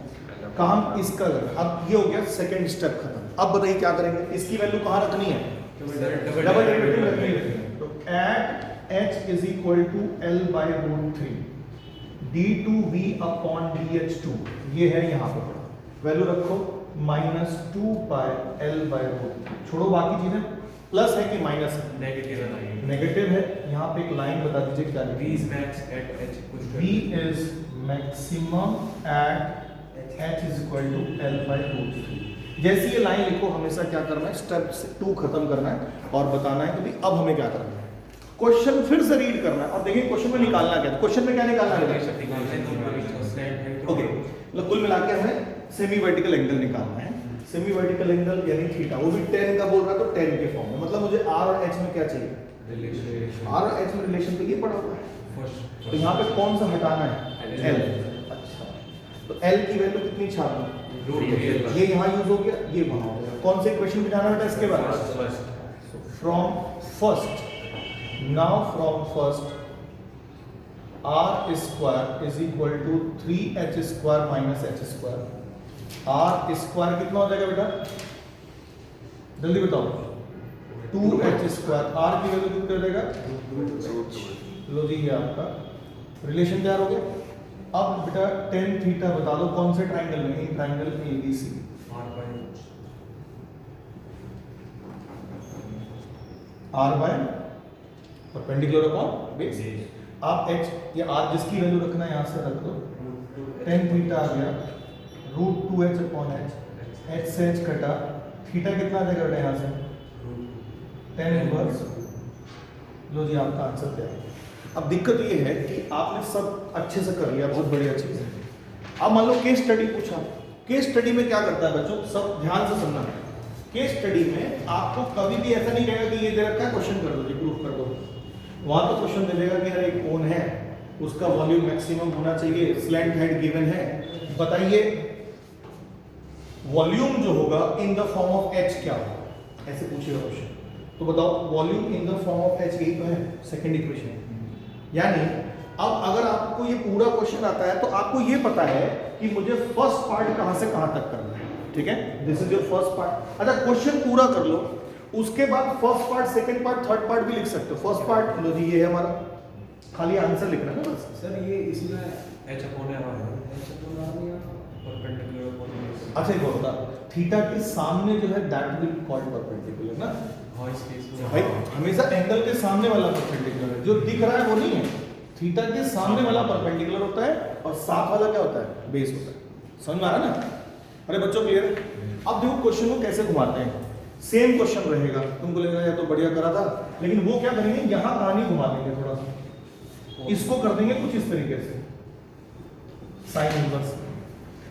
काम इसका लगा। अब ये हो गया सेकंड स्टेप खत्म। अब बताइए क्या करेंगे? इसकी वैल्यू कहाँ रखनी है? डबल डेरिवेटिव रखनी है। तो at h is equal to l by √3 d2v upon dh2, ये है यहाँ पर वैल्यू रखो -2 पाई l बाय √3। छोड़ो बाकी चीजें, प्लस है कि माइनस है? नेगेटिव है। यहाँ पे एक लाइन बता दीजिए क्या है? v is maximum at h is equal to l by √3। जैसे ये लाइन लिखो, हमेशा क्या करना है? स्टेप 2 खत्म करना है और बताना है कि अब हमें क्या करना है। क्वेश्चन फिर से रीड करना है और देखिए क्वेश्चन में निकालना क्या है। क्वेश्चन में क्या निकालना है? ओके, मतलब कुल मिला के हमें सेमी वर्टिकल एंगल निकालना है। सेमी वर्टिकल एंगल यानी थीटा, वो भी tan का बोल रहा है तो tan के फॉर्म में। मतलब मुझे r और h में क्या चाहिए? r और h में रिलेशन तो ये पड़ा हुआ है, तो यहाँ पे कौन सा हटाना है? l। अच्छा, तो l की वैल्यू कितनी छापनी? ये यहाँ यूज हो गया, ये वहाँ हो गया। कौन से इक्वेशन पे जाना बेटा इसके बाद? From first, now from first r square is equal to 3h square minus h square. r square कितना हो जाएगा बेटा? जल्दी बताओ। 2h स्क्वायर, r की वैल्यू कितनी हो जाएगा? लो जी, ये आपका रिलेशन तैयार हो गया। अब बेटा tan थीटा बता दो कौन से ट्राइंगल में? In triangle ABC। r by perpendicular upon base. आप h या r जिसकी वैल्यू रखना है यहां से रख दो। tan थीटा आ गया √2h अपॉन h, h से h कटा, थीटा कितना आ जाएगा बेटा यहाँ से? tan inverse. लो जी, आपका आंसर क्या है? अब दिक्कत ये है कि आपने सब अच्छे से कर लिया, बहुत बढ़िया चीज़ है। अब मान लो केस स्टडी पूछा। केस स्टडी में क्या करता है बच्चों? सब ध्यान से सुनना। केस स्टडी में आपको कभी भी ऐसा नहीं रहेगा कि ये दे रखा है क्वेश्चन कर दो जी, प्रूफ कर दो। वहाँ तो क्वेश्चन दे देगा कि यार एक कोन है, उसका वॉल्यूम मैक्सिमम होना चाहिए, स्लैंट हेड गिवन है, बताइए वॉल्यूम जो होगा in the form of h क्या होगा, ऐसे पूछेगा क्वेश्चन। तो बताओ volume in the form of h, यही तो है सेकंड इक्वेशन। यानी अब अगर आपको ये पूरा क्वेश्चन आता है तो आपको ये पता है कि मुझे फर्स्ट पार्ट कहां से कहां तक करना है, ठीक है? This is your first part. अच्छा, क्वेश्चन पूरा कर लो, उसके बाद first part, second part, third part भी लिख सकते हो। फर्स्ट पार्ट लो जी, ये है हमारा, खाली आंसर लिखना है ना बस।
सर ये इसमें h अपॉन r है, h अपॉन r नहीं आता, परपेंडिकुलर अपॉन बेस।
अच्छा, एक होता थीटा के सामने जो है दैट विल कॉल्ड परपेंडिकुलर ना।
हां, इस केस में
भाई हमेशा एंगल के सामने वाला परपेंडिकुलर है, जो दिख रहा है वो नहीं है। थीटा के सामने वाला परपेंडिकुलर होता है और साथ वाला क्या होता है? बेस होता है। समझ में आ रहा ना? अरे बच्चों क्लियर? अब देखो क्वेश्चन को कैसे घुमाते हैं। सेम क्वेश्चन रहेगा, तुमको लगेगा यार तो बढ़िया करा था, लेकिन वो क्या करेंगे, यहाँ कहानी घुमा देंगे थोड़ा सा, इसको कर देंगे कुछ इस तरीके से, साइन इनवर्स।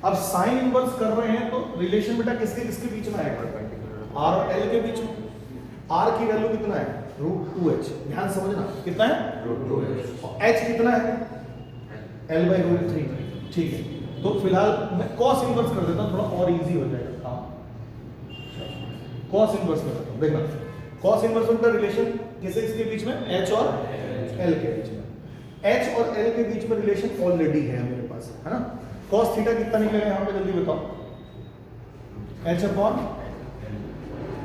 अब साइन इनवर्स कर रहे हैं तो रिलेशन बेटा किसके किसके बीच में आएगा, आर और एल के बीच में। आर की वैल्यू कितना है, √2h, ध्यान समझना कितना है,
√2h,
और h कितना है, L/√3। ठीक है, तो फिलहाल मैं cos इनवर्स कर देता हूं, थोड़ा और इजी हो जाएगा काम। cos इनवर्स कर देता हूं, देखना cos इनवर्स उनका रिलेशन किसके किसके बीच में, h और l के बीच में। h और l के बीच में रिलेशन ऑलरेडी है मेरे पास, है ना। cos थीटा कितना निकलेगा यहाँ पे, जल्दी बताओ,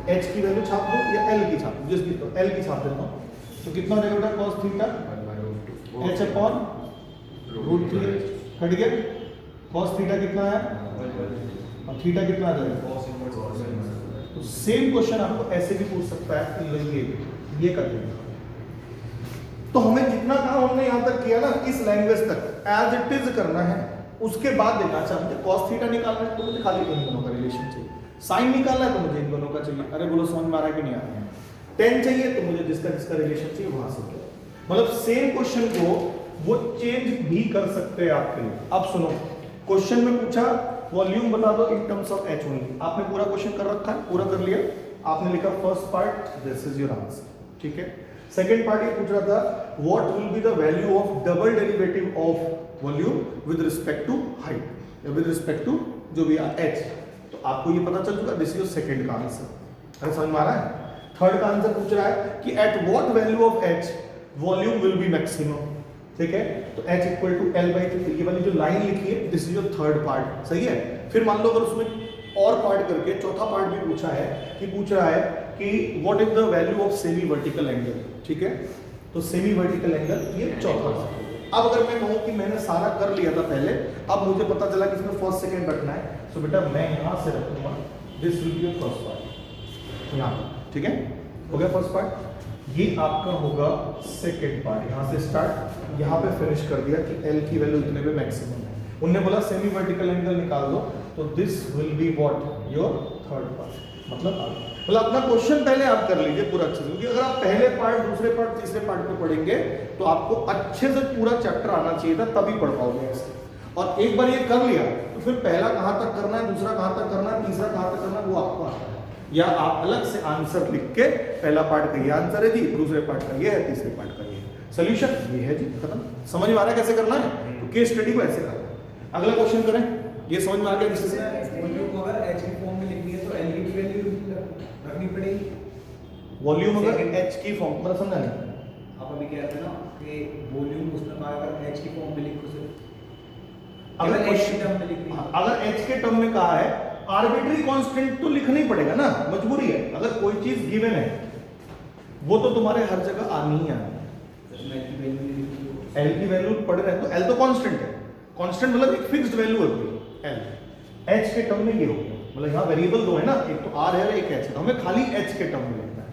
h की वैल्यू छाप दो या l की छाप दो, जिसकी तो l की छाप देता हूँ, तो कितना हो जाएगा बेटा cos थीटा, h/√3 कट गया। cos थीटा कितना है, और थीटा कितना आ जाएगा। तो सेम क्वेश्चन आपको ऐसे भी पूछ सकता है कि ये कर देंगे। तो हमें जितना काम हमने यहाँ तक किया ना, इस लैंग्वेज तक एज इट इज करना है। उसके बाद देखना, अच्छा मुझे cos थीटा निकालना है तो मुझे खाली इन दोनों का रिलेशन चाहिए, साइन निकालना है तो मुझे इन दोनों का चाहिए। अरे बोलो समझ में आ रहा है कि नहीं आ रहा है। टेन चाहिए तो मुझे जिसका जिसका रिलेशन चाहिए वहां से, मतलब सेम क्वेश्चन को वो चेंज भी कर सकते हैं आपके लिए। अब सुनो, क्वेश्चन में पूछा वॉल्यूम बता दो in terms of h only, आपने पूरा क्वेश्चन कर रखा है, पूरा कर लिया, आपने लिखा first part, this is your answer, ठीक है। सेकंड पार्ट ये पूछ रहा था what will be the value of double derivative of volume with respect to height, with respect to जो भी h, तो आपको ये पता चल चुका, दिस इज योर सेकंड का आंसर। अरे समझ में आ रहा है। थर्ड का आंसर पूछ रहा है कि at what value of h volume will be maximum, ठीक है। तो h इक्वल टू L/3, ये वाली जो लाइन लिखी है this is your third part, सही है। फिर मान लो अगर उसमें और पार्ट करके चौथा पार्ट भी पूछा है कि पूछ रहा है कि what is the value of semi vertical angle, ठीक है। तो सेमी वर्टिकल एंगल ये चौथा पार्ट। अब अगर मैं कहूं कि मैंने सारा कर लिया था पहले, अब मुझे पता चला कि इसमें फर्स्ट सेकंड रखना है, सो बेटा मैं यहां से रखूंगा, this will be your first part, यहां, ठीक है। हो गया फर्स्ट पार्ट, ये आपका होगा सेकंड पार्ट, यहां से स्टार्ट, यहां पे फिनिश कर दिया कि L की वैल्यू इतने पे मैक्सिमम है। उन्होंने बोला सेमी वर्टिकल एंगल निकाल दो, तो this will be what your third part. मतलब अपना क्वेश्चन पहले आप कर लीजिए पूरा अच्छे से, क्योंकि अगर आप पहले पार्ट, दूसरे पार्ट, तीसरे पार्ट पे पढ़ेंगे तो आपको अच्छे से पूरा चैप्टर आना चाहिए था, तभी पढ़ पाओगे ऐसे। और एक बार ये कर लिया तो फिर पहला कहां तक करना है, दूसरा कहां तक करना है, तीसरा कहां तक करना है, वो आपको आता है। या आप अलग से आंसर लिख के पहला पार्ट का ये आंसर है जी, दूसरे पार्ट का ये है, तीसरे पार्ट का ये है, सॉल्यूशन ये है जी, खत्म। समझ में आ रहा है कैसे करना है, तो केस स्टडी को ऐसे करना है। अगला क्वेश्चन करें, ये समझ में आ गया किसी से।
वॉल्यूम को अगर h की फॉर्म में लिखनी है तो L की वैल्यू रखनी पड़ेगी।
वॉल्यूम अगर h की फॉर्म, मतलब समझा नहीं,
आप अभी कह रहे थे ना कि वॉल्यूम उसमें अगर h की फॉर्म में लिखो से,
अगर
h की टर्म में लिखनी है,
अगर h के टर्म में कहा है, आर्बिट्री कांस्टेंट तो लिखना ही पड़ेगा ना, मजबूरी है। अगर कोई चीज गिवन है वो तो तुम्हारे हर जगह आनी ही आनी है। L की वैल्यू पढ़ रहे हैं तो L तो कांस्टेंट है, कांस्टेंट मतलब एक फिक्स्ड वैल्यू है कोई L। h के टर्म में ये हो गया, मतलब यहाँ वेरिएबल दो है ना, एक तो r है और एक h है, तो हमें खाली h के टर्म में लिखना है।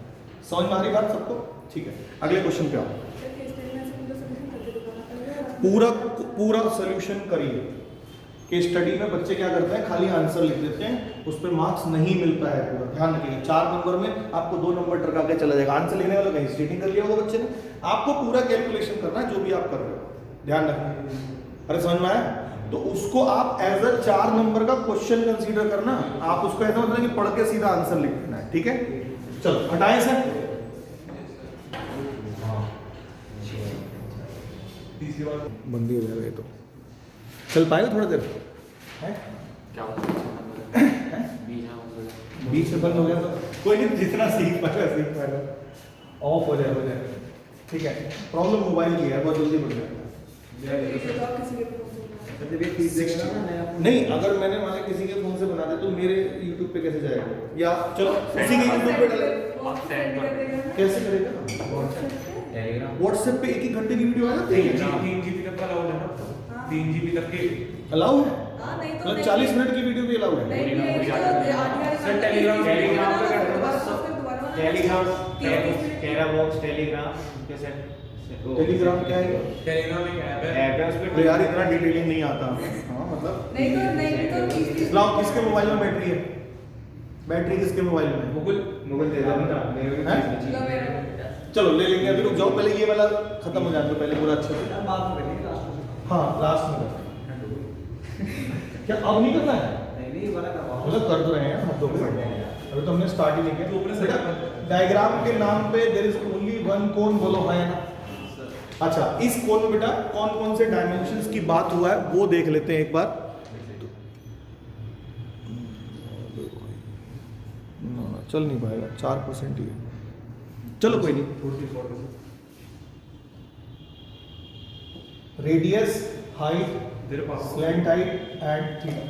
समझ में आ रही बात सबको, ठीक है। अगले क्वेश्चन पे आओ, पूरा सॉल्यूशन करिए। केस स्टडी में बच्चे क्या करते हैं, खाली आंसर लिख देते हैं, उस पर मार्क्स नहीं मिलता है पूरा, ध्यान रखिए। 4 नंबर में आपको 2 नंबर टरका के चला जाएगा। आंसर लिखने वाला कहीं स्टेटिंग कर लिया होगा बच्चे ने, आपको पूरा कैलकुलेशन करना है जो भी आप कर रहे हो, ध्यान रखिए। अरे समझ में आया, तो उसको आप एज अ 4 नंबर का क्वेश्चन कंसीडर करना, आप उसको ऐसा मतलब कि पढ़ के सीधा आंसर लिख देना है, ठीक है। चलो हटाएं सर, बंदी हो जाएगा ये तो, चल पाएगा थोड़ा देर है
क्या
बीच से बंद हो गया तो कोई नहीं, जितना सीख पाएगा ऑफ हो जाए, ठीक है। प्रॉब्लम मोबाइल की है, बहुत जल्दी बन जाएगा। नहीं, अगर मैंने माने किसी के फोन से बना दे तो मेरे YouTube पे कैसे जाएगा, या चलो उसी के YouTube पे डाले, कैसे करेगा, व्हाट्सएप पे 1-1 घंटे की वीडियो आया,
3 GB तक अलाउ है ना, 3 GB तक की
अलाउ है, मतलब 40 मिनट की वीडियो भी अलाउ है।
सर टेलीग्राम पे
टेलीग्राम क्या है,
टेलीग्राम एक ऐप है,
तो यार इतना डिटेलिंग नहीं आता, हाँ मतलब
नहीं तो
सुनाओ किसके मोबाइल में बैटरी है? बैटरी किसके मोबाइल में है?
गूगल दे दो ना मेरे को
हैं?
चीज
लो मेरा
चाहिए।
चलो ले लेंगे, अभी रुक जाओ, पहले ये वाला खत्म हो जाने दो पहले पूरा अच्छे से।
बात करेंगे लास्ट में।
हाँ लास्ट में करते हैं। क्या अब नहीं करना है?
नहीं वाला करवाओ।
मतलब कर तो रहे हैं हम दो अभी तो हमने स्टार्ट ही नहीं किया।
तो ऊपर से
बेटा डायग्राम के नाम पे there is only one cone, बोलो हाँ या ना? अच्छा, इस कोन में बेटा कौन कौन से डायमेंशंस की बात हुआ है वो देख लेते हैं एक बार। चल नहीं पाएगा, 4% ही है, चलो कोई नहीं। रेडियस, हाइट,
तेरे पास
स्लैंट हाइट एंड थीटा।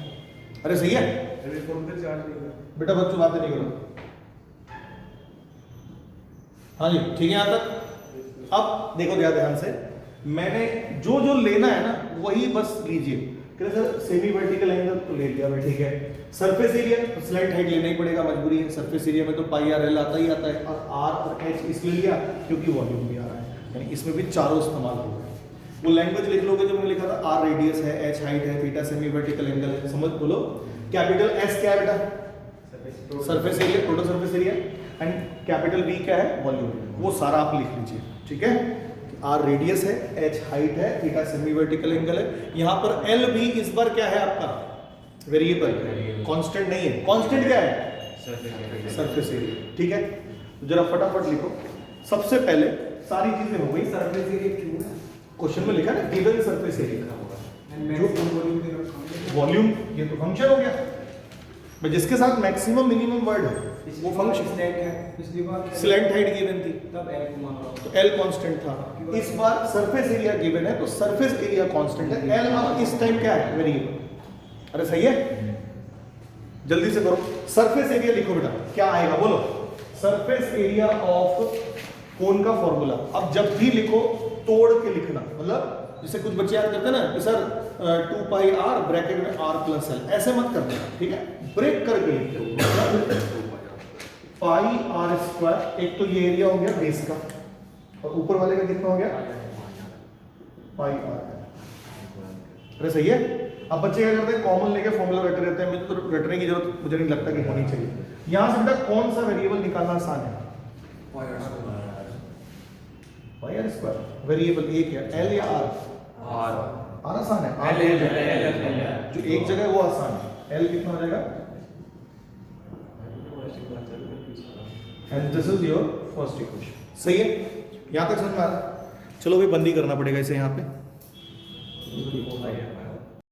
अरे सही है
तेरे फोन पे चार्ज नहीं कर।
बेटा, बच्चों बातें नहीं करो। हाँ जी ठीक है यहाँ तक। अब देखो ध्यान से, मैंने जो जो लेना है ना वही बस लीजिए। कह सर सेमी वर्टिकल एंगल तो ले लिया मैं, ठीक है। सरफेस एरिया तो स्लैंट हाइट लेना ही पड़ेगा, मजबूरी है। सरफेस एरिया में तो पाई आर एल आता ही आता है, और आर और एच इसलिए लिया क्योंकि वॉल्यूम भी आ रहा है, यानी इसमें भी चारों इस्तेमाल हो गए। वो लैंग्वेज लिख लोगे जो मैंने लिखा था, आर रेडियस है, एच हाइट है, थीटा सेमी वर्टिकल एंगल है, समझ बोलो। कैपिटल एस क्या है बेटा? Surface area, total surface area. And capital V क्या है? वॉल्यूम। वो सारा आप लिख लीजिए, ठीक है। आर रेडियस है, एच हाइट है, थीटा सेमी वर्टिकल एंगल है। यहाँ पर एल भी इस बार क्या है आपका? वेरिएबल, कांस्टेंट नहीं है। कांस्टेंट क्या है? सरफेस एरिया, ठीक है। तो जरा फटाफट लिखो। सबसे पहले सारी चीजें हो गई।
सरफेस एरिया क्यों है?
क्वेश्चन में लिखा है गिवन सरफेस एरिया,
जो वॉल्यूम दे रखा
वॉल्यूम, ये तो फंक्शन हो गया भाई, जिसके साथ मैक्सिमम मिनिमम वर्ड है वो फंक्शन।
स्लैंट है पिछली बार
स्लैंट हाइट गिवन थी
तब एल को मान लो
तो एल कांस्टेंट था। इस बार सरफेस एरिया गिवन है तो सरफेस एरिया कांस्टेंट है। एल अब इस टाइम क्या है? वेरिएबल। अरे सही है, जल्दी से करो। सरफेस एरिया लिखो बेटा, क्या आएगा बोलो? सरफेस एरिया ऑफ कोन का फॉर्मूला। अब जब भी लिखो तोड़ के लिखना, मतलब जैसे कुछ बच्चे याद करते हैं ना कि सर 2 पाई आर ब्रैकेट में आर प्लस एल, ऐसे मत करना, ठीक है। ब्रेक करके लिखो, पाई आर स्क्वायर। एक तो ये एरिया हो गया बेस का, और ऊपर वाले का कितना हो गया? पाई आर। अरे सही है। अब बच्चे क्या करते हैं? कॉमन लेके फॉर्मूला रट रहते हैं। मुझे तो रटने की जरूरत मुझे नहीं लगता कि होनी चाहिए। यहां से बेटा कौन सा वेरिएबल निकालना आसान है? पाई आर स्क्वायर। वेरिएबल एक है, एल या आर? आर आसान है। आर जो एक जगह है वो आसान है। एल कितना हो जाएगा? And this is your first equation. सही है, यहां तक समझ में आ रहा है? चलो भाई बंदी करना पड़ेगा इसे यहाँ पे।